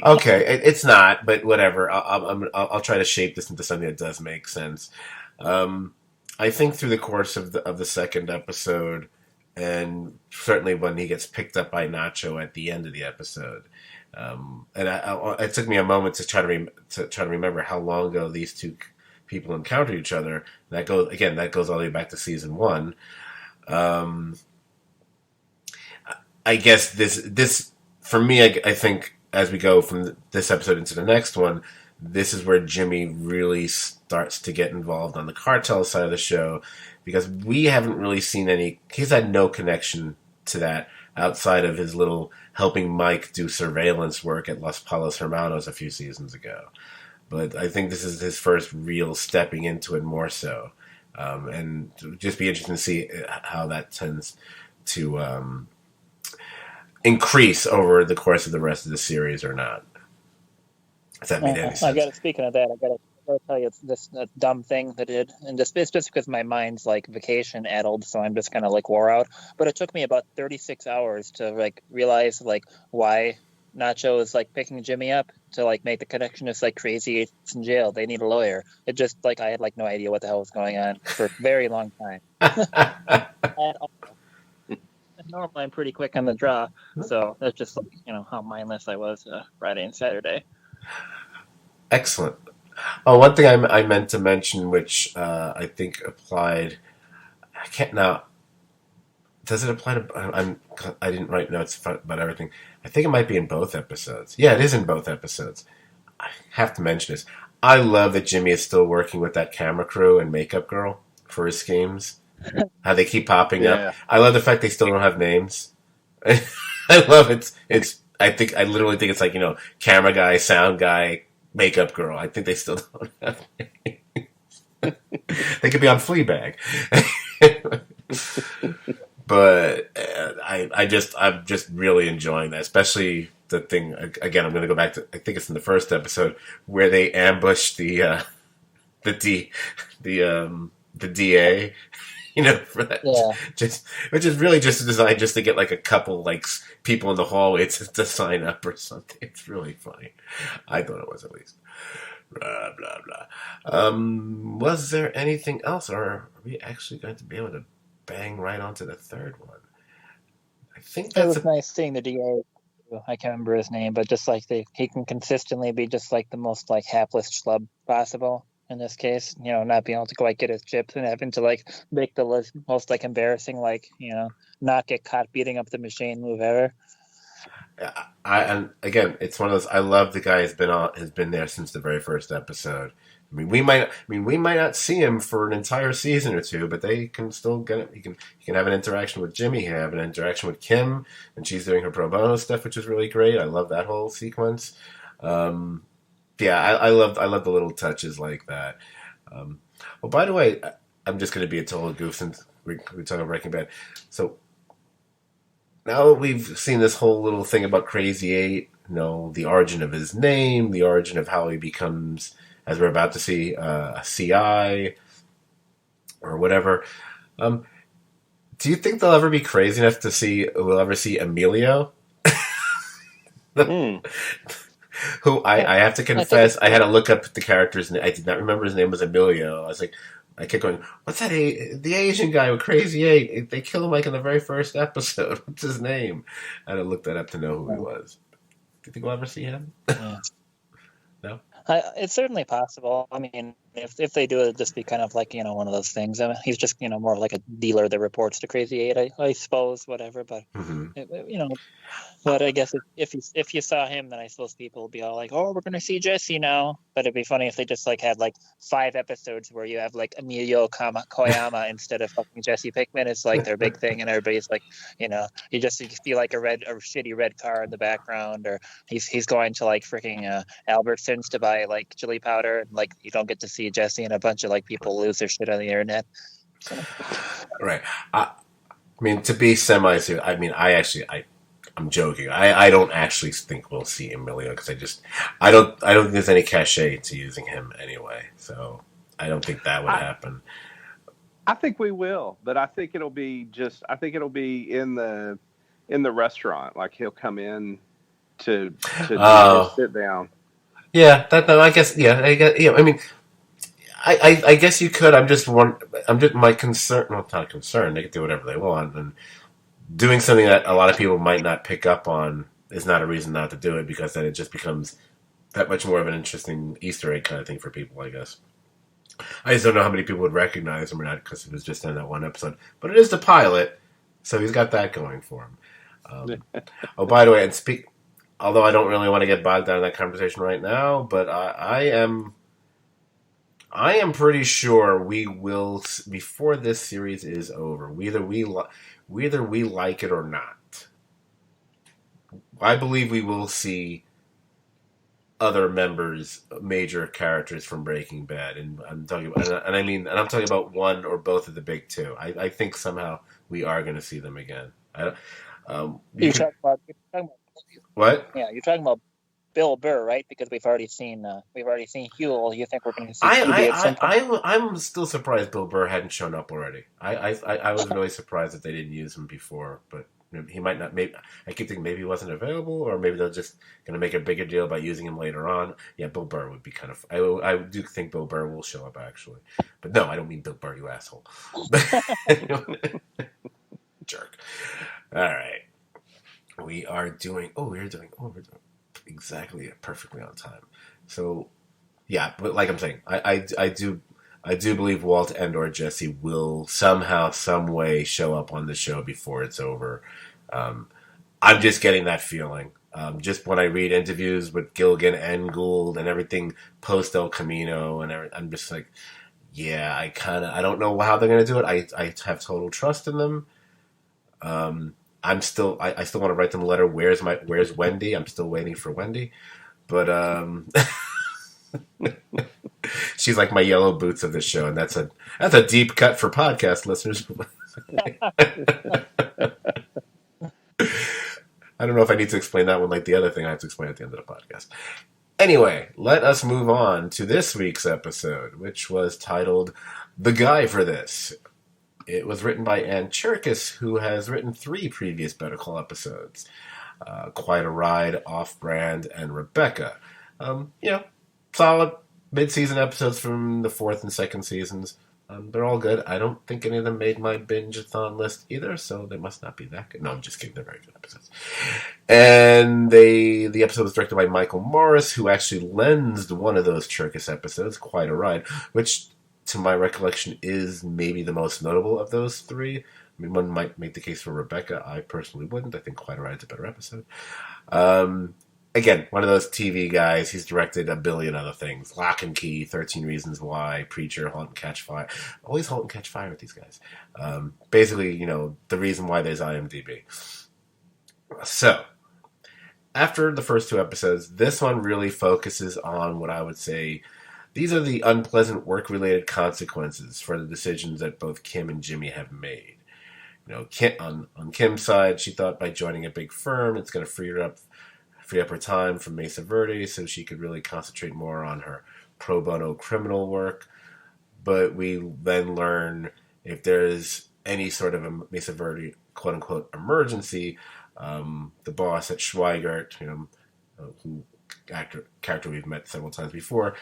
Okay, it's not, but whatever. I'll try to shape this into something that does make sense. I think through the course of the second episode, and certainly when he gets picked up by Nacho at the end of the episode, and it took me a moment to try to remember how long ago these two people encountered each other. That goes all the way back to season 1. I guess this for me, I think as we go from this episode into the next one, this is where Jimmy really starts to get involved on the cartel side of the show, because we haven't really seen he's had no connection to that outside of his little helping Mike do surveillance work at Los Palos Hermanos a few seasons ago. But I think this is his first real stepping into it more so. And just be interesting to see how that tends to increase over the course of the rest of the series or not. If that made any sense. Speaking of that, I gotta tell you this dumb thing that it did, and it's just because my mind's like vacation addled, so I'm just kind of like wore out. But it took me about 36 hours to like realize like why Nacho is like picking Jimmy up, to like make the connection. It's like Crazy Eight's in jail, they need a lawyer. It just like I had like no idea what the hell was going on for a very long time. Normally I'm pretty quick on the draw, so that's just like, how mindless I was Friday and Saturday. Excellent. Oh, one thing I meant to mention, which I think applied. I can't now. Does it apply to? I didn't write notes about everything. I think it might be in both episodes. Yeah, it is in both episodes. I have to mention this. I love that Jimmy is still working with that camera crew and makeup girl for his schemes. How they keep popping up. I love the fact they still don't have names. I love it. I literally think it's like, camera guy, sound guy, makeup girl. I think they still don't have names. They could be on Fleabag. But I'm just really enjoying that, especially the thing. Again, I'm going to go back to, I think it's in the first episode where they ambush the DA. For that, which is really just designed just to get like a couple like people in the hallway to sign up or something. It's really funny. I thought it was, at least. Blah blah blah. Was there anything else, or are we actually going to be able to bang right onto the third one? I think it was nice seeing the DA. I can't remember his name, but just like he can consistently be just like the most like hapless schlub possible. In this case, not being able to quite get his chips and having to like make the most like embarrassing, like, not get caught beating up the machine move ever. And again, it's one of those. I love the guy has been there since the very first episode. I mean, we might not see him for an entire season or two, but they can still get it. He can have an interaction with Jimmy. He can have an interaction with Kim, and she's doing her pro bono stuff, which is really great. I love that whole sequence. Yeah, I love the little touches like that. Well, by the way, I'm just going to be a total goof since we're talking about Breaking Bad. So now that we've seen this whole little thing about Crazy Eight, the origin of his name, the origin of how he becomes, as we're about to see, a CI or whatever. Do you think they'll ever be crazy enough we'll ever see Emilio? Who I have to confess, I had to look up the character's name. I did not remember his name was Emilio. I kept going, what's that? The Asian guy with Crazy Eight. They killed him like in the very first episode. What's his name? I had to look that up to know who he was. Do you think we'll ever see him? Yeah. No? It's certainly possible. I mean, if they do it, just be kind of like, one of those things. I mean, he's just, more like a dealer that reports to Crazy Eight, I suppose, whatever. But, but I guess if you saw him, then I suppose people would be all like, oh, we're going to see Jesse now. But it'd be funny if they just like had like 5 episodes where you have like Emilio Koyama instead of fucking Jesse Pinkman. It's like their big thing, and everybody's like, you feel like a shitty red car in the background, or he's going to like freaking Albertsons to buy like chili powder, and like you don't get to see Jesse and a bunch of like people lose their shit on the internet. So. Right. I mean, to be semi-serious, I mean, I'm joking. I don't actually think we'll see Emilio because I don't think there's any cachet to using him anyway. So I don't think that would happen. I think we will, but I think it'll be in the restaurant. Like he'll come in to do his sit down. Yeah, I guess. Yeah, I mean, I guess you could. I'm just my concern. Well, not concerned. They can do whatever they want, and doing something that a lot of people might not pick up on is not a reason not to do it, because then it just becomes that much more of an interesting Easter egg kind of thing for people, I guess. I just don't know how many people would recognize him or not, because it was just in that one episode. But it is the pilot, so he's got that going for him. Oh, by the way, although I don't really want to get bogged down in that conversation right now, but I am pretty sure we will, before this series is over, whether we like it or not, I believe we will see other members, major characters from Breaking Bad, and I'm talking about one or both of the big two. I think somehow we are going to see them again. You're talking about what? Yeah, you're talking about Bill Burr, right? Because we've already seen Huel. You think we're going to see QB at some point? I'm still surprised Bill Burr hadn't shown up already. I was really surprised that they didn't use him before, but he might not. Maybe I keep thinking maybe he wasn't available, or maybe they're just going to make a bigger deal about using him later on. Yeah, Bill Burr would be kind of. I do think Bill Burr will show up actually, but no, I don't mean Bill Burr, you asshole. Jerk. All right, we're doing exactly perfectly on time. So yeah, but like I'm saying, I do believe Walt and or Jesse will somehow, some way show up on the show before it's over. I'm just getting that feeling. Just when I read interviews with Gilligan and Gould and everything post El Camino and everything, I'm just like, yeah, I don't know how they're going to do it. I have total trust in them. I still want to write them a letter. Where's Wendy? I'm still waiting for Wendy, but she's like my yellow boots of the show, and that's a deep cut for podcast listeners. I don't know if I need to explain that one like the other thing I have to explain at the end of the podcast. Anyway, let us move on to this week's episode, which was titled "The Guy for This." It was written by Ann Cherkis, who has written 3 previous Better Call episodes. Quite a Ride, Off-Brand, and Rebecca. Solid mid-season episodes from the 4th and 2nd seasons. They're all good. I don't think any of them made my binge-a-thon list either, so they must not be that good. No, I'm just kidding. They're very good episodes. And the episode was directed by Michael Morris, who actually lensed one of those Cherkis episodes, Quite a Ride, which, to my recollection, is maybe the most notable of those 3. I mean, one might make the case for Rebecca. I personally wouldn't. I think Quite a Ride is a better episode. Again, one of those TV guys. He's directed a billion other things. Lock and Key, 13 Reasons Why, Preacher, Halt and Catch Fire. Always Halt and Catch Fire with these guys. Basically, the reason why there's IMDb. So, after the first 2 episodes, this one really focuses on what I would say these are the unpleasant work-related consequences for the decisions that both Kim and Jimmy have made. On Kim's side, she thought by joining a big firm, it's going to free up her time from Mesa Verde so she could really concentrate more on her pro bono criminal work. But we then learn if there's any sort of a Mesa Verde quote-unquote emergency, the boss at Schweigert, who character we've met several times before,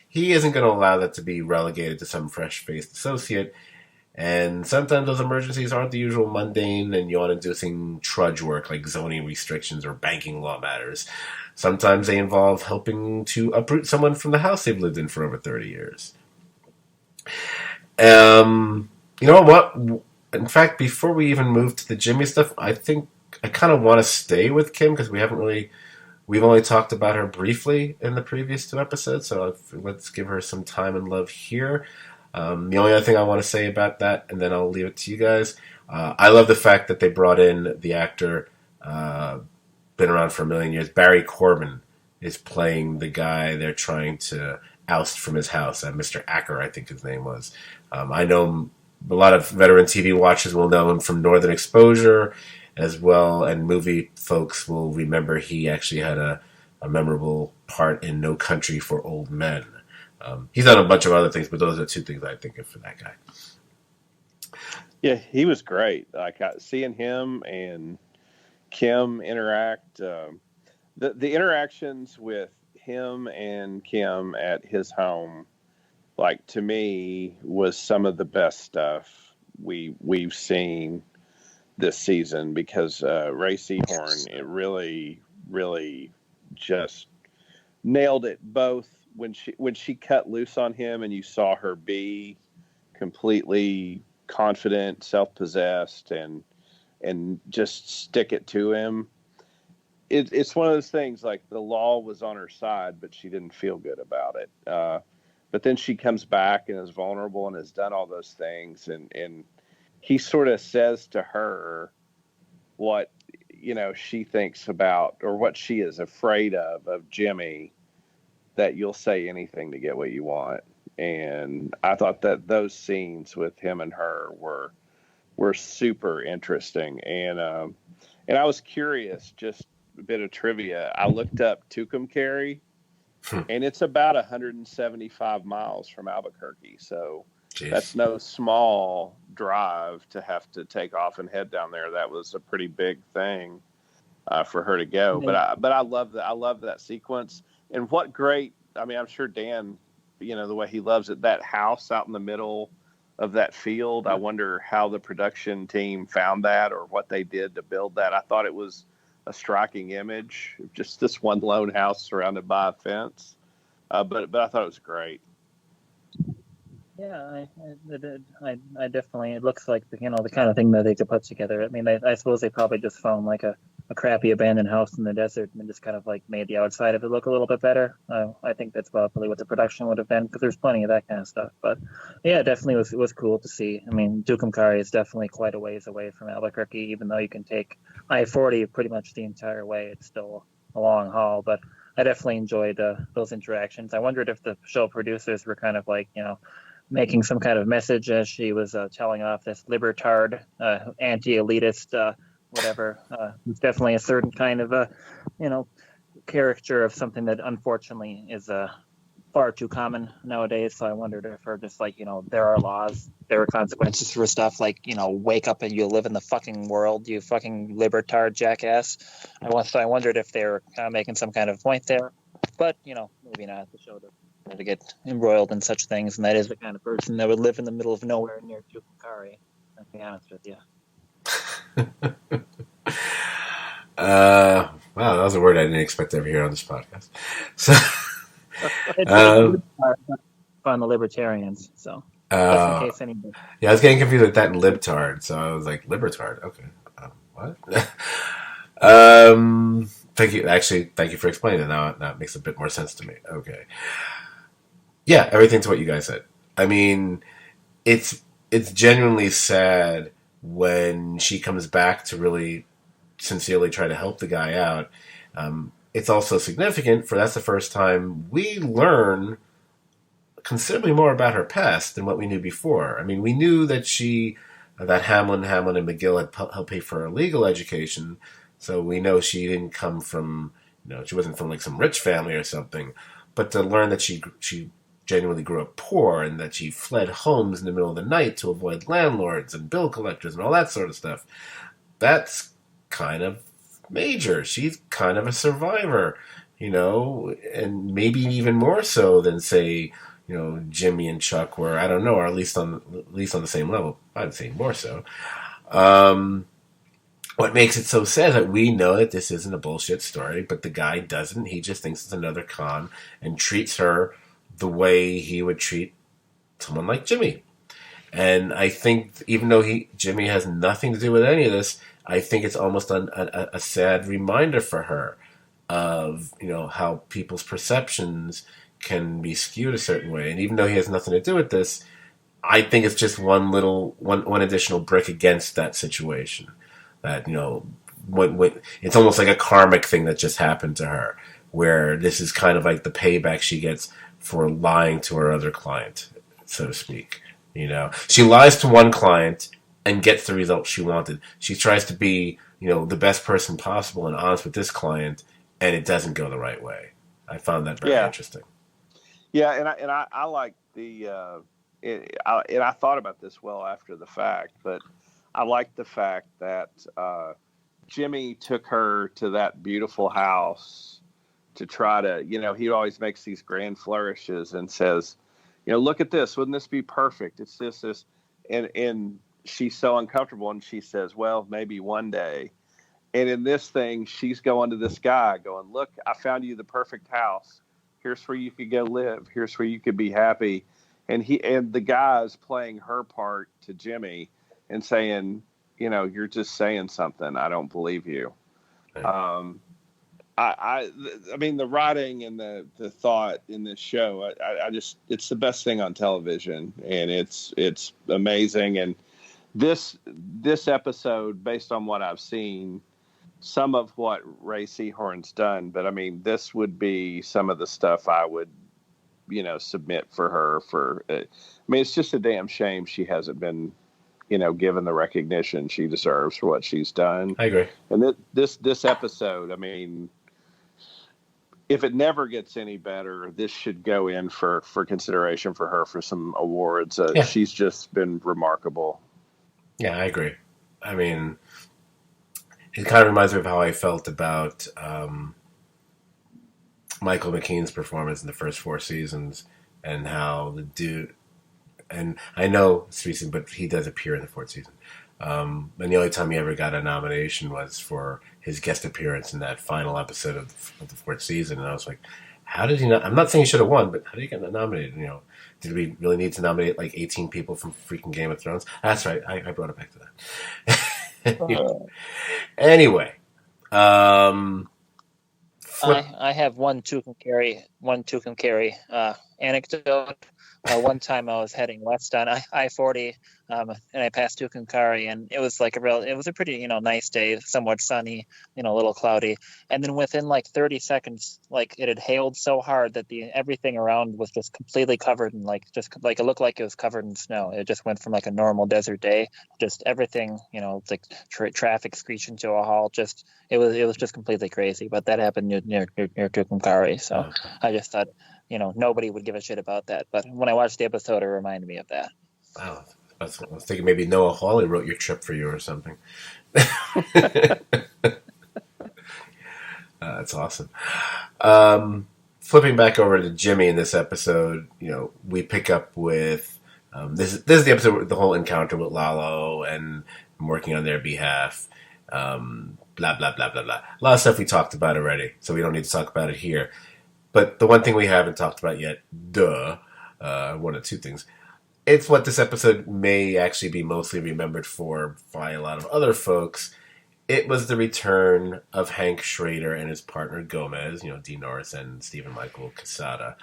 he isn't going to allow that to be relegated to some fresh-faced associate. And sometimes those emergencies aren't the usual mundane and yawn-inducing trudge work like zoning restrictions or banking law matters. Sometimes they involve helping to uproot someone from the house they've lived in for over 30 years. You know what? In fact, before we even move to the Jimmy stuff, I think I kind of want to stay with Kim because we've only talked about her briefly in the previous 2 episodes, so let's give her some time and love here. The only other thing I want to say about that, and then I'll leave it to you guys, I love the fact that they brought in the actor, been around for a million years, Barry Corbin is playing the guy they're trying to oust from his house, Mr. Acker, I think his name was. I know a lot of veteran TV watchers will know him from Northern Exposure as well, and movie folks will remember he actually had a memorable part in No Country for Old Men. He's done a bunch of other things, but those are 2 things I think of for that guy. Yeah, he was great. Like seeing him and Kim interact. The interactions with him and Kim at his home, like to me, was some of the best stuff we've seen this season because Ray Seahorn, it really just nailed it both when she cut loose on him and you saw her be completely confident, self-possessed, and just stick it to him. It's one of those things like the law was on her side, but she didn't feel good about it. But then she comes back and is vulnerable and has done all those things, and he sort of says to her what she thinks about or what she is afraid of Jimmy, that you'll say anything to get what you want. And I thought that those scenes with him and her were super interesting. And I was curious, just a bit of trivia. I looked up Tucumcari, and it's about 175 miles from Albuquerque. So Jeez. That's no small drive to have to take off and head down there. That was a pretty big thing for her to go. But I love that. I love that sequence. And what great! I mean, I'm sure Dan, the way he loves it. That house out in the middle of that field. I wonder how the production team found that or what they did to build that. I thought it was a striking image, just this one lone house surrounded by a fence. But I thought it was great. Yeah, I definitely. It looks like the kind of thing that they could put together. I mean, I suppose they probably just found like a crappy abandoned house in the desert and just kind of like made the outside of it look a little bit better. I think that's probably what the production would have been because there's plenty of that kind of stuff. But yeah, it definitely was cool to see. I mean, Tucumcari is definitely quite a ways away from Albuquerque, even though you can take I-40 pretty much the entire way. It's still a long haul, but I definitely enjoyed those interactions. I wondered if the show producers were kind of like, making some kind of message as she was telling off this libertard, anti-elitist, whatever. It's definitely a certain kind of, caricature of something that unfortunately is far too common nowadays. So I wondered if her just like, there are laws, there are consequences for stuff like, wake up and you live in the fucking world, you fucking libertard jackass. I wondered if they were kind of making some kind of point there. But, maybe not. The show to get embroiled in such things, and that is the kind of person that would live in the middle of nowhere near Tucumcari. I'll be honest with you. Wow, that was a word I didn't expect to ever hear on this podcast. So, on the libertarians, so just in case anybody. Yeah, I was getting confused with that and libtard, so I was like, libertard, okay. What? Thank you for explaining it. Now that makes a bit more sense to me. Okay. Yeah, everything's what you guys said. I mean, it's genuinely sad when she comes back to really sincerely try to help the guy out. It's also significant for that's the first time we learn considerably more about her past than what we knew before. I mean, we knew that that Hamlin, and McGill had helped pay for her legal education, so we know she didn't come from, she wasn't from like some rich family or something. But to learn that she genuinely grew up poor and that she fled homes in the middle of the night to avoid landlords and bill collectors and all that sort of stuff, that's kind of major. She's kind of a survivor, and maybe even more so than, say, Jimmy and Chuck were, I don't know, or at least on the same level. I'd say more so. What makes it so sad is that we know that this isn't a bullshit story, but the guy doesn't. He just thinks it's another con and treats her the way he would treat someone like Jimmy. And I think even though Jimmy has nothing to do with any of this, I think it's almost a sad reminder for her of, how people's perceptions can be skewed a certain way. And even though he has nothing to do with this, I think it's just one additional brick against that situation. That, when it's almost like a karmic thing that just happened to her, where this is kind of like the payback she gets for lying to her other client, so to speak. She lies to one client and gets the result she wanted. She tries to be, the best person possible and honest with this client, and it doesn't go the right way. I found that very interesting. Yeah, and I like the and I thought about this well after the fact, but I like the fact that Jimmy took her to that beautiful house to try to, he always makes these grand flourishes and says, look at this. Wouldn't this be perfect? It's this. And she's so uncomfortable. And she says, well, maybe one day. And in this thing, she's going to this guy going, look, I found you the perfect house. Here's where you could go live. Here's where you could be happy. And the guy is playing her part to Jimmy and saying, you're just saying something. I don't believe you. I mean, the writing and the thought in this show, I just, it's the best thing on television, and it's amazing. And this episode, based on what I've seen, some of what Ray Seahorn's done, but I mean, this would be some of the stuff I would, submit for her for. I mean, it's just a damn shame she hasn't been, given the recognition she deserves for what she's done. I agree. And this episode, I mean, if it never gets any better, this should go in for consideration for her for some awards. Yeah. She's just been remarkable. Yeah, I agree. I mean, it kind of reminds me of how I felt about Michael McKean's performance in the first 4 seasons, and how the dude, and I know it's recent, but he does appear in the 4th season. And the only time he ever got a nomination was for his guest appearance in that final episode of the 4th season. And I was like, how did he not? I'm not saying he should have won, but how did he get nominated? Did we really need to nominate like 18 people from freaking Game of Thrones? That's right. I brought it back to that. Anyway, I have one Tucum Carry anecdote. One time I was heading west on I-40, and I passed Tucumcari, and it was a pretty, nice day, somewhat sunny, a little cloudy. And then within like 30 seconds, like it had hailed so hard that everything around was just completely covered in it looked like it was covered in snow. It just went from like a normal desert day, just everything, like traffic screeching to a halt. Just it was just completely crazy. But that happened near Tucumcari, so I just thought, nobody would give a shit about that. But when I watched the episode, it reminded me of that. Wow. I was thinking maybe Noah Hawley wrote your trip for you or something. That's awesome. Flipping back over to Jimmy in this episode, we pick up with this is the episode with the whole encounter with Lalo and working on their behalf. Blah, blah, blah, blah, blah. A lot of stuff we talked about already, so we don't need to talk about it here. But the one thing we haven't talked about yet, one of two things. It's what this episode may actually be mostly remembered for by a lot of other folks. It was the return of Hank Schrader and his partner Gomez, Dean Norris and Stephen Michael Quesada.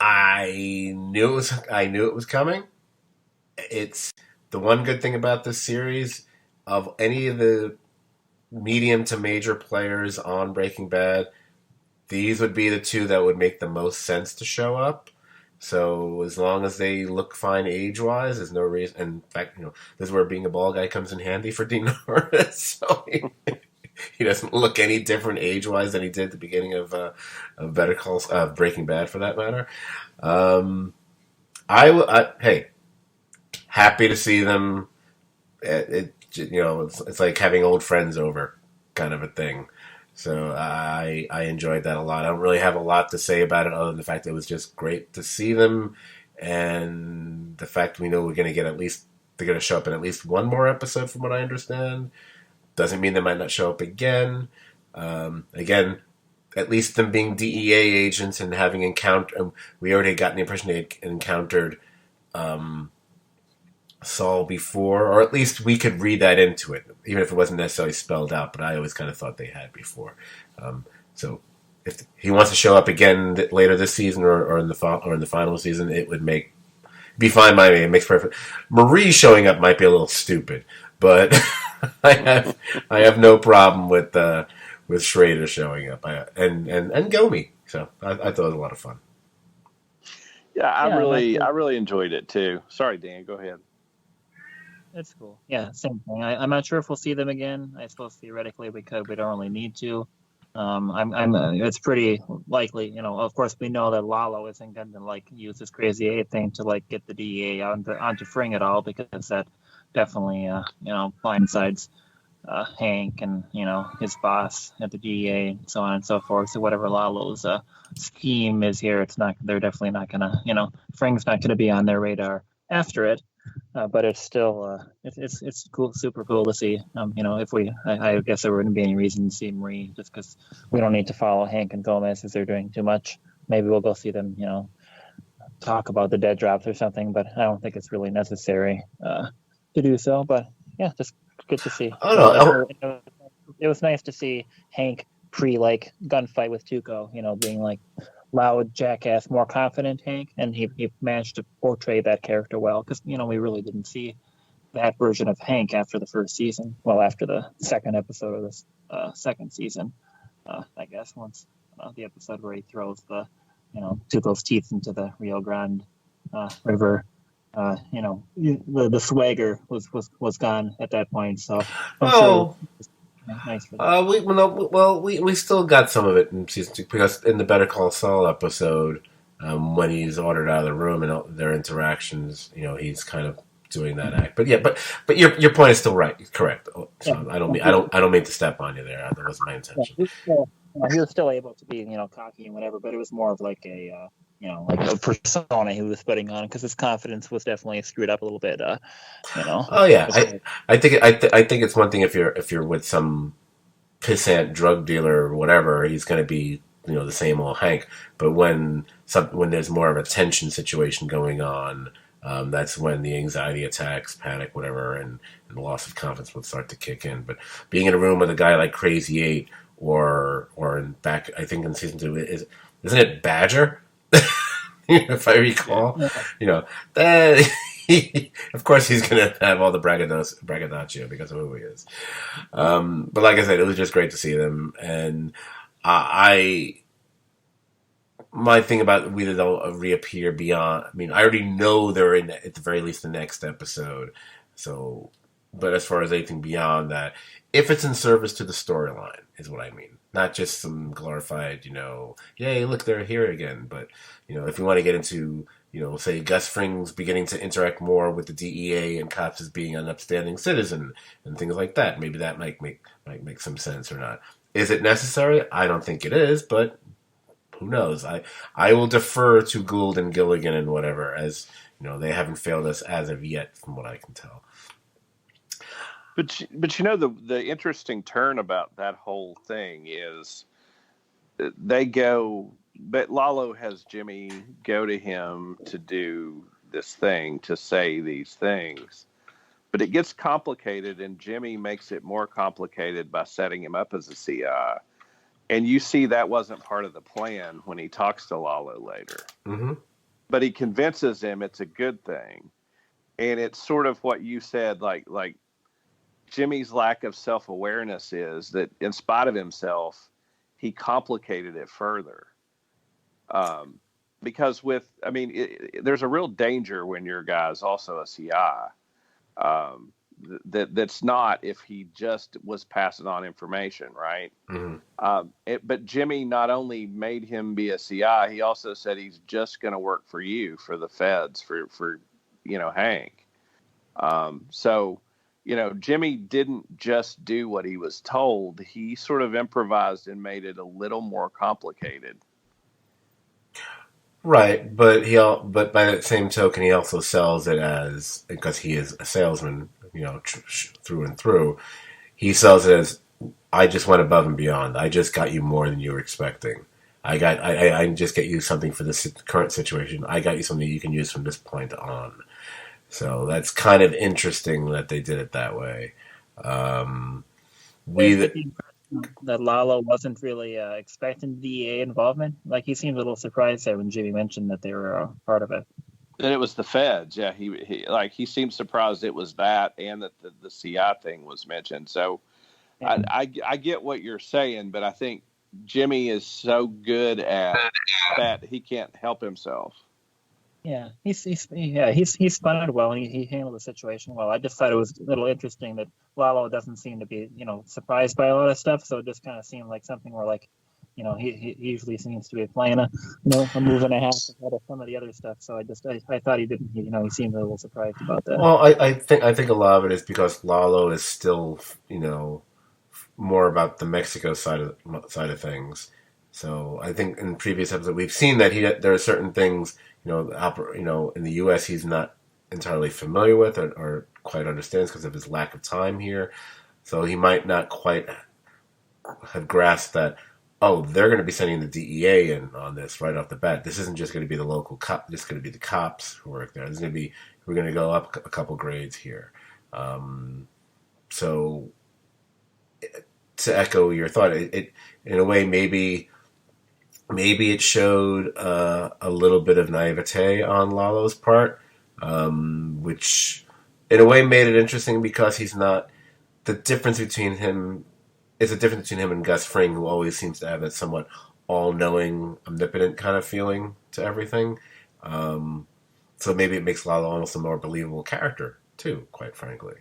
I knew it was coming. It's the one good thing about this series. Of any of the medium to major players on Breaking Bad, these would be the two that would make the most sense to show up. So as long as they look fine age-wise, there's no reason. In fact, this is where being a bald guy comes in handy for Dean Norris. So he doesn't look any different age-wise than he did at the beginning of Better Call Breaking Bad, for that matter. Hey, happy to see them. It's like having old friends over, kind of a thing. So I enjoyed that a lot. I don't really have a lot to say about it other than the fact that it was just great to see them, and the fact we know we're going to get they're going to show up in at least one more episode, from what I understand. Doesn't mean they might not show up again. Again, at least them being DEA agents and having encountered, we already got the impression they had encountered Saul before, or at least we could read that into it, even if it wasn't necessarily spelled out. But I always kind of thought they had before. So if he wants to show up again later this season or in the final season, it would be fine by me. It makes perfect. Marie showing up might be a little stupid, but I have no problem with Schrader showing up and Gomi. So I thought it was a lot of fun. Yeah, I really enjoyed it too. Sorry, Dan, go ahead. It's cool. Yeah, same thing. I'm not sure if we'll see them again. I suppose theoretically we could. We don't really need to. It's pretty likely, of course we know that Lalo isn't going to use this crazy eight thing to get the DEA onto Fring at all, because that definitely, blindsides Hank and his boss at the DEA and so on and so forth. So whatever Lalo's scheme is here, they're definitely not gonna, Fring's not gonna be on their radar after it. But it's still it's cool, super cool to see. If I guess there wouldn't be any reason to see Marie, just because we don't need to follow Hank and Gomez if they're doing too much. Maybe we'll go see them, talk about the dead drops or something. But I don't think it's really necessary to do so. But yeah, just good to see. Oh no. It was nice to see Hank gunfight with Tuco. Being loud, jackass, more confident Hank, and he managed to portray that character well, because we really didn't see that version of Hank after the first season. Well, after the second episode of this second season, I guess, once the episode where he throws the Tuco's teeth into the Rio Grande River. The swagger was gone at that point. So I'm sure nice for that. We still got some of it in season 2, because in the Better Call Saul episode, when he's ordered out of the room and their interactions, he's kind of doing that act. But yeah, but your point is still right, correct. So yeah. I don't mean to step on you there. That wasn't my intention. He was still able to be cocky and whatever, but it was more of a persona he was putting on, because his confidence was definitely screwed up a little bit. Oh yeah, I think it's one thing if you're with some pissant drug dealer or whatever, he's going to be the same old Hank. But when there's more of a tension situation going on, that's when the anxiety attacks, panic, whatever, and the loss of confidence will start to kick in. But being in a room with a guy like Crazy 8, or back, I think in season 2, isn't it Badger? If I recall, that of course he's going to have all the braggadocio because of who he is. But like I said, it was just great to see them, and my thing about whether they'll reappear beyond, I mean, I already know they're in at the very least the next episode. So, but as far as anything beyond that, if it's in service to the storyline, is what I mean. Not just some glorified, yay, look, they're here again. But, if we want to get into, say Gus Fring's beginning to interact more with the DEA and cops as being an upstanding citizen and things like that, maybe that might make some sense or not. Is it necessary? I don't think it is, but who knows? I will defer to Gould and Gilligan and whatever, as, they haven't failed us as of yet, from what I can tell. But the interesting turn about that whole thing is but Lalo has Jimmy go to him to do this thing, to say these things. But it gets complicated, and Jimmy makes it more complicated by setting him up as a CI. And you see that wasn't part of the plan when he talks to Lalo later. Mm-hmm. But he convinces him it's a good thing. And it's sort of what you said, like Jimmy's lack of self-awareness is that in spite of himself, he complicated it further. Because there's a real danger when your guy's also a CI. That's not if he just was passing on information, right? Mm-hmm. But Jimmy not only made him be a CI, he also said he's just going to work for you, for the feds, for Hank. So Jimmy didn't just do what he was told. He sort of improvised and made it a little more complicated. Right, but by that same token, he also sells it as, because he is a salesman, through and through. He sells it as, I just went above and beyond. I just got you more than you were expecting. I just get you something for this current situation. I got you something you can use from this point on. So that's kind of interesting that they did it that way. That Lalo wasn't really expecting DEA involvement. He seemed a little surprised there when Jimmy mentioned that they were part of it. And it was the feds. Yeah, he seemed surprised it was that, and that the CI thing was mentioned. So yeah. I get what you're saying, but I think Jimmy is so good at that he can't help himself. He spun it well, and he handled the situation well. I just thought it was a little interesting that Lalo doesn't seem to be, surprised by a lot of stuff. So it just kind of seemed like something where, like, he usually seems to be playing a move and a half ahead of some of the other stuff. So I thought he didn't, he seemed a little surprised about that. Well, I think a lot of it is because Lalo is still, more about the Mexico side of things. So I think in previous episodes we've seen that there are certain things, in the U.S. he's not entirely familiar with or quite understands because of his lack of time here. So he might not quite have grasped that. Oh, they're going to be sending the DEA in on this right off the bat. This isn't just going to be the local cop. This is going to be the cops who work there. We're going to go up a couple grades here. So to echo your thought, it in a way maybe it showed a little bit of naivete on Lalo's part, which in a way made it interesting because he's not the difference between him. It's a difference between him and Gus Fring, who always seems to have that somewhat all-knowing, omnipotent kind of feeling to everything. So maybe it makes Lalo almost a more believable character too, quite frankly.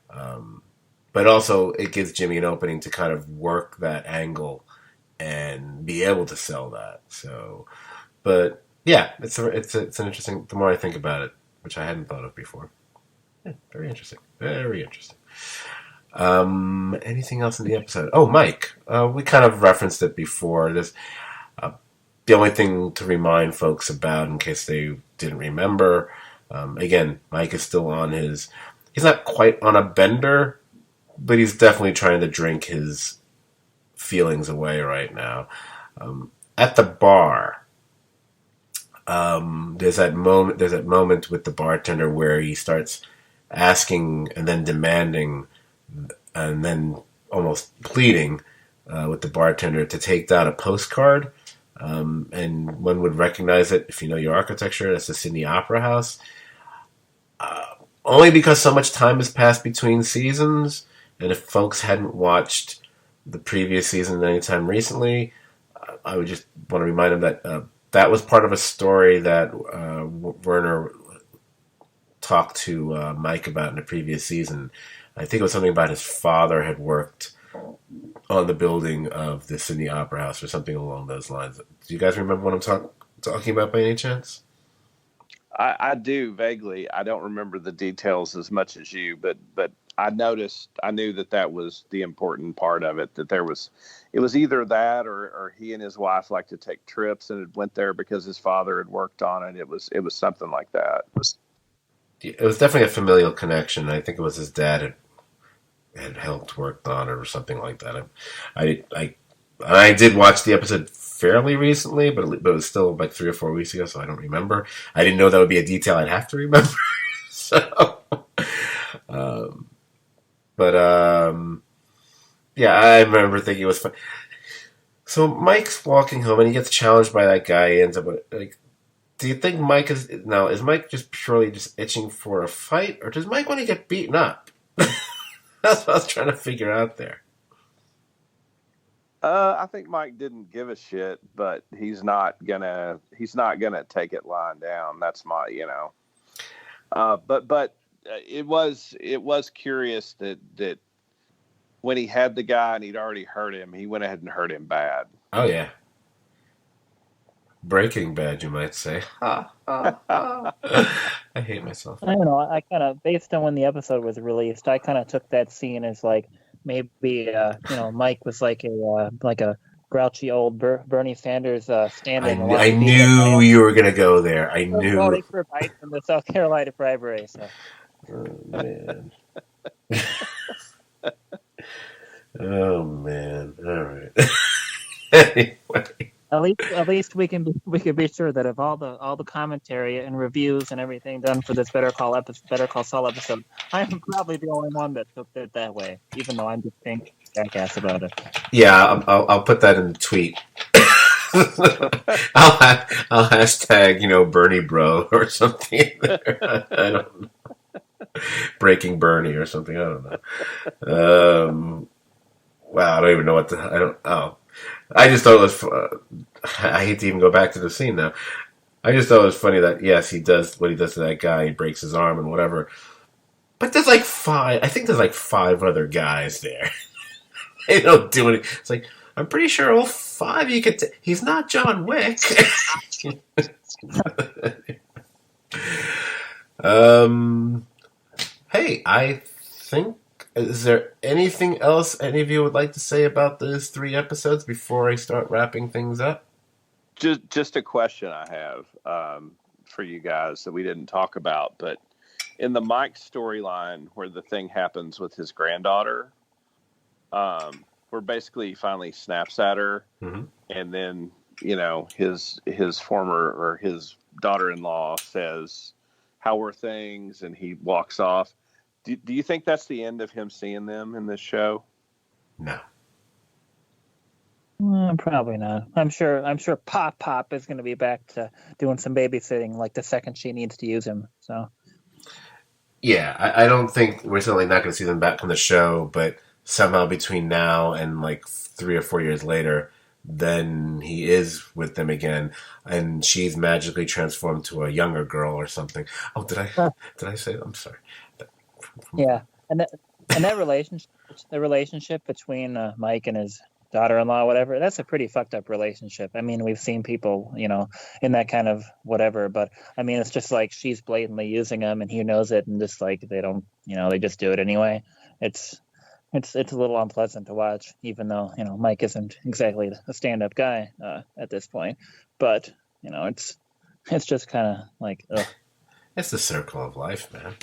But also it gives Jimmy an opening to kind of work that angle and be able to sell that. So, but yeah, it's an interesting. The more I think about it, which I hadn't thought of before, very interesting. Very interesting. Anything else in the episode? Oh, Mike. We kind of referenced it before. The only thing to remind folks about, in case they didn't remember, again, Mike is still on he's not quite on a bender, but he's definitely trying to drink his feelings away right now. At the bar, there's that moment with the bartender where he starts asking and then demanding and then almost pleading with the bartender to take down a postcard. And one would recognize it if you know your architecture. That's the Sydney Opera House. Only because so much time has passed between seasons, and if folks hadn't watched the previous season anytime recently, I would just want to remind them that that was part of a story that Werner talked to Mike about in the previous season. I think it was something about his father had worked on the building of the Sydney Opera House or something along those lines. Do you guys remember what I'm talking about by any chance? I do vaguely. I don't remember the details as much as you, but I knew that was the important part of it, that it was either that or he and his wife like to take trips and it went there because his father had worked on it. It was something like that. It was definitely a familial connection. I think it was his dad had helped work on it or something like that. I did watch the episode fairly recently, but it was still like 3 or 4 weeks ago, so I don't remember. I didn't know that would be a detail I'd have to remember. So, yeah, I remember thinking it was fun. So Mike's walking home and he gets challenged by that guy. He ends up like, do you think Mike is Mike just purely just itching for a fight, or does Mike want to get beaten up? That's what I was trying to figure out there. I think Mike didn't give a shit, but he's not gonna take it lying down. That's my, but it was curious that when he had the guy and he'd already hurt him, he went ahead and hurt him bad. Oh yeah, Breaking Bad, you might say. I hate myself. I don't know. I kind of, based on when the episode was released, I kind of took that scene as like maybe Mike was like a grouchy old Bernie Sanders standing. I knew you were gonna go there. I knew. Voting for Biden from the South Carolina primary. So. Oh man. Oh man. All right. Anyway. At least we can be sure that of all the commentary and reviews and everything done for this Better Call Saul episode, I am probably the only one that took it that way, even though I'm just being jackass about it. Yeah, I'll put that in the tweet. I'll hashtag Bernie Bro or something. I don't know. Breaking Bernie or something. I don't know. Wow, I don't even know what I just thought it was. I hate to even go back to the scene now. I just thought it was funny that, yes, he does what he does to that guy. He breaks his arm and whatever. But there's like five, I think there's like five other guys there. They don't do anything. It's like, I'm pretty sure all five you could. He's not John Wick. Hey, I think. Is there anything else any of you would like to say about those 3 episodes before I start wrapping things up? Just a question I have for you guys that we didn't talk about, but in the Mike storyline where the thing happens with his granddaughter, where basically he finally snaps at her, and then his former or his daughter-in-law says, "How were things?" and he walks off. Do you think that's the end of him seeing them in this show? No. Probably not. I'm sure Pop is going to be back to doing some babysitting like the second she needs to use him. So. Yeah, I don't think we're certainly not going to see them back on the show, but somehow between now and like 3 or 4 years later, then he is with them again, and she's magically transformed to a younger girl or something. Oh, did I say that? I'm sorry. Yeah, and that relationship between Mike and his daughter-in-law, whatever, that's a pretty fucked up relationship. I mean, we've seen people, in that kind of whatever, but I mean, it's just like she's blatantly using him, and he knows it, and just like they don't, they just do it anyway. It's a little unpleasant to watch, even though Mike isn't exactly a stand-up guy at this point, but it's just kind of like, ugh. It's the circle of life, man.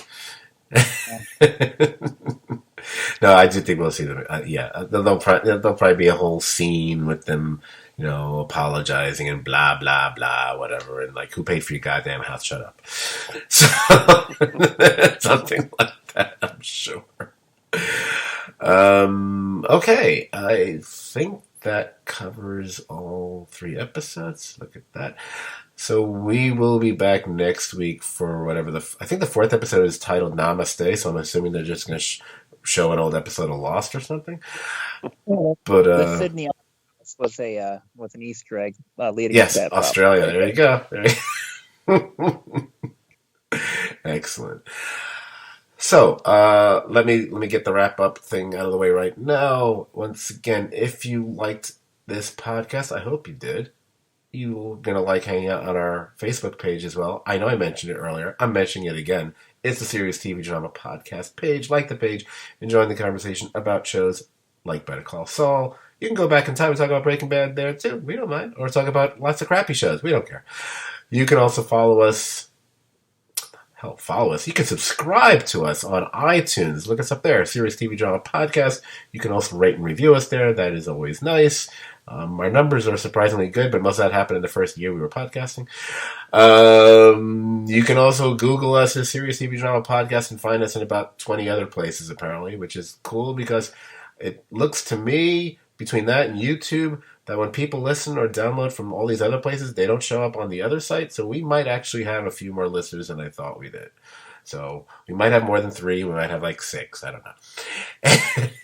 No, I do think we'll see them. There'll probably be a whole scene with them, apologizing and blah blah blah, whatever, and like, who paid for your goddamn house? Shut up. So something like that, I'm sure. Okay, I think that covers all 3 episodes. Look at that. So we will be back next week for whatever I think the 4th episode is titled Namaste, so I'm assuming they're just going to show an old episode of Lost or something. But the Sydney was an Easter egg leading yes, to that. Australia. There you go. Excellent. So let me get the wrap up thing out of the way right now. Once again, if you liked this podcast, I hope you did. You're going to like hanging out on our Facebook page as well. I know I mentioned it earlier. I'm mentioning it again. It's the Serious TV Drama Podcast page. Like the page and join the conversation about shows like Better Call Saul. You can go back in time and talk about Breaking Bad there too. We don't mind. Or talk about lots of crappy shows. We don't care. You can also follow us. You can subscribe to us on iTunes. Look us up there, Serious TV Drama Podcast. You can also rate and review us there. That is always nice. Our numbers are surprisingly good, but most of that happened in the first year we were podcasting. You can also Google us as Serious TV Drama Podcast and find us in about 20 other places, apparently, which is cool because it looks to me, between that and YouTube, that when people listen or download from all these other places, they don't show up on the other site. So we might actually have a few more listeners than I thought we did. So we might have more than 3. We might have like 6. I don't know.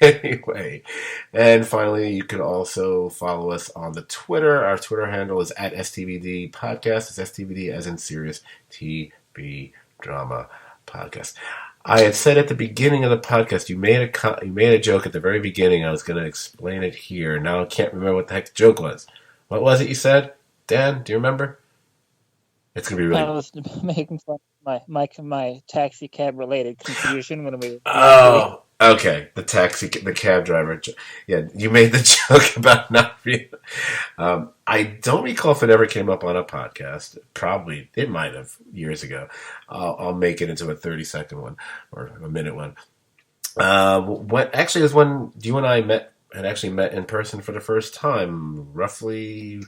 Anyway. And finally, you can also follow us on the Twitter. Our Twitter handle is at STVD Podcast. It's STVD as in Serious TV Drama Podcast. I had said at the beginning of the podcast, you made a joke at the very beginning. I was going to explain it here. Now I can't remember what the heck the joke was. What was it you said? Dan, do you remember? It's going to be really... I was making fun of my taxi cab related confusion when we... Oh, okay. The cab driver. Yeah, you made the joke about not being... I don't recall if it ever came up on a podcast. Probably, it might have years ago. I'll make it into a 30-second one or a minute one. What actually is when you and I had actually met in person for the first time, roughly...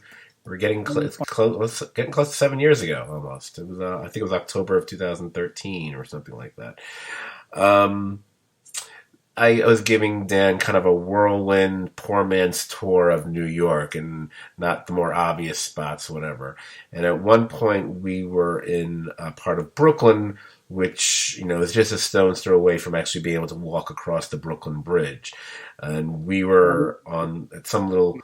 We're getting close to 7 years ago, almost. It was, I think it was October of 2013 or something like that. I was giving Dan kind of a whirlwind, poor man's tour of New York, and not the more obvious spots, whatever. And at one point, we were in a part of Brooklyn, which is just a stone's throw away from actually being able to walk across the Brooklyn Bridge. And we were at some little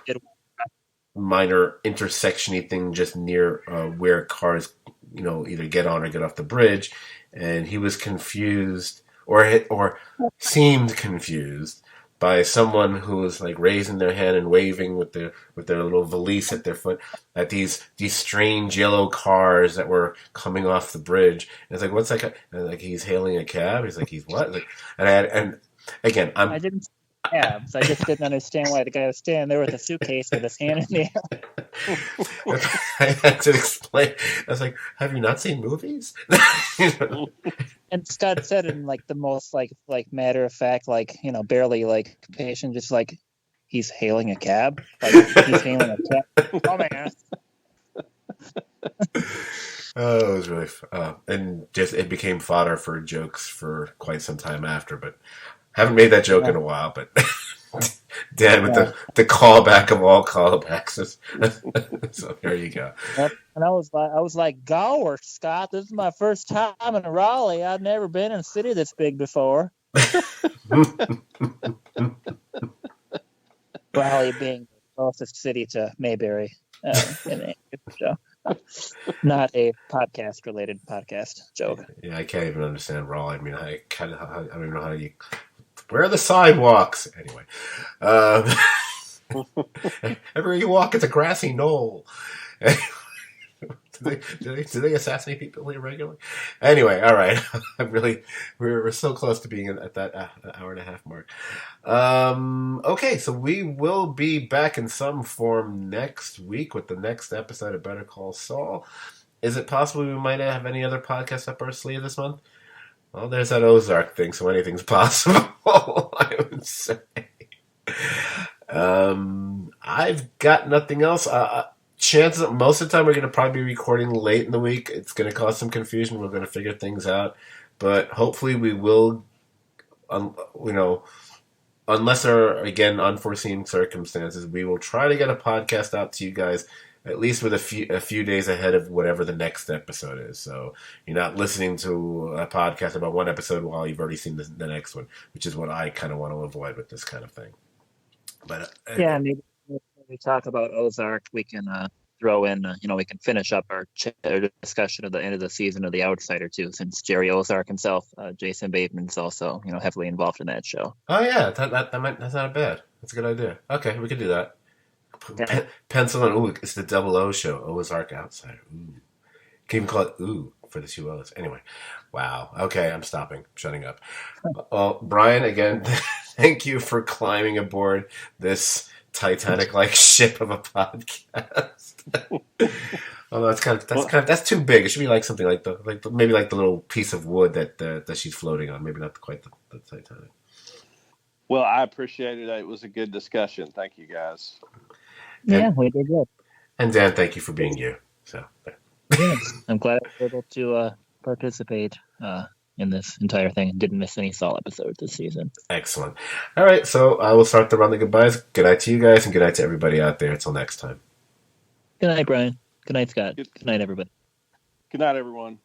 minor intersection-y thing just near where cars either get on or get off the bridge, and he was confused or seemed confused by someone who was like raising their hand and waving with their little valise at their foot at these strange yellow cars that were coming off the bridge. And it's like, what's that? And like, he's hailing a cab. He's like, he's what? Like, and again, I didn't see cabs. I just didn't understand why the guy was standing there with a suitcase with his hand in the air. I had to explain. I was like, have you not seen movies? And Scott said in like the most like matter of fact, like, barely like patient, just like, he's hailing a cab. Like, he's hailing a cab. Oh man. Oh, it was really and just it became fodder for jokes for quite some time after, but haven't made that joke in a while. But Dan with the callback of all callbacks. So there you go. Yep. And I was like, gower, Scott, this is my first time in Raleigh. I've never been in a city this big before. Raleigh being the closest city to Mayberry. Not a podcast-related podcast joke. Yeah, I can't even understand Raleigh. I mean, I don't even know how you. Where are the sidewalks? Anyway, everywhere you walk, it's a grassy knoll. Do they assassinate people here regularly? Anyway, all right. We're so close to being at that hour and a half mark. Okay, so we will be back in some form next week with the next episode of Better Call Saul. Is it possible we might have any other podcasts up our sleeve this month? Well, there's that Ozark thing, so anything's possible, I would say. I've got nothing else. Chances, most of the time, we're going to probably be recording late in the week. It's going to cause some confusion. We're going to figure things out. But hopefully we will, unless there are, again, unforeseen circumstances, we will try to get a podcast out to you guys at least with a few days ahead of whatever the next episode is. So you're not listening to a podcast about one episode while you've already seen the next one, which is what I kind of want to avoid with this kind of thing. But yeah, maybe when we talk about Ozark, we can throw in, we can finish up our discussion of the end of the season of The Outsider too, since Jerry Ozark himself, Jason Bateman's also, heavily involved in that show. Oh yeah, that's not bad. That's a good idea. Okay, we could do that. Yeah. Pencil in. Ooh, it's the Double O show. Ozark Outsider. Ooh. Can even call it Ooh for the two O's. Anyway, wow. Okay, I'm stopping. Shutting up. Well, Brian, again, thank you for climbing aboard this Titanic-like ship of a podcast. Although that's too big. It should be like something like maybe like the little piece of wood that she's floating on. Maybe not quite the Titanic. Well, I appreciate it. It was a good discussion. Thank you, guys. Yeah, we did good. And Dan, thank you for being you. So, yes, I'm glad I was able to participate in this entire thing. Didn't miss any Saul episodes this season. Excellent. All right, so I will start the run the goodbyes. Good night to you guys, and good night to everybody out there. Until next time. Good night, Brian. Good night, Scott. Good night, everybody. Good night, everyone.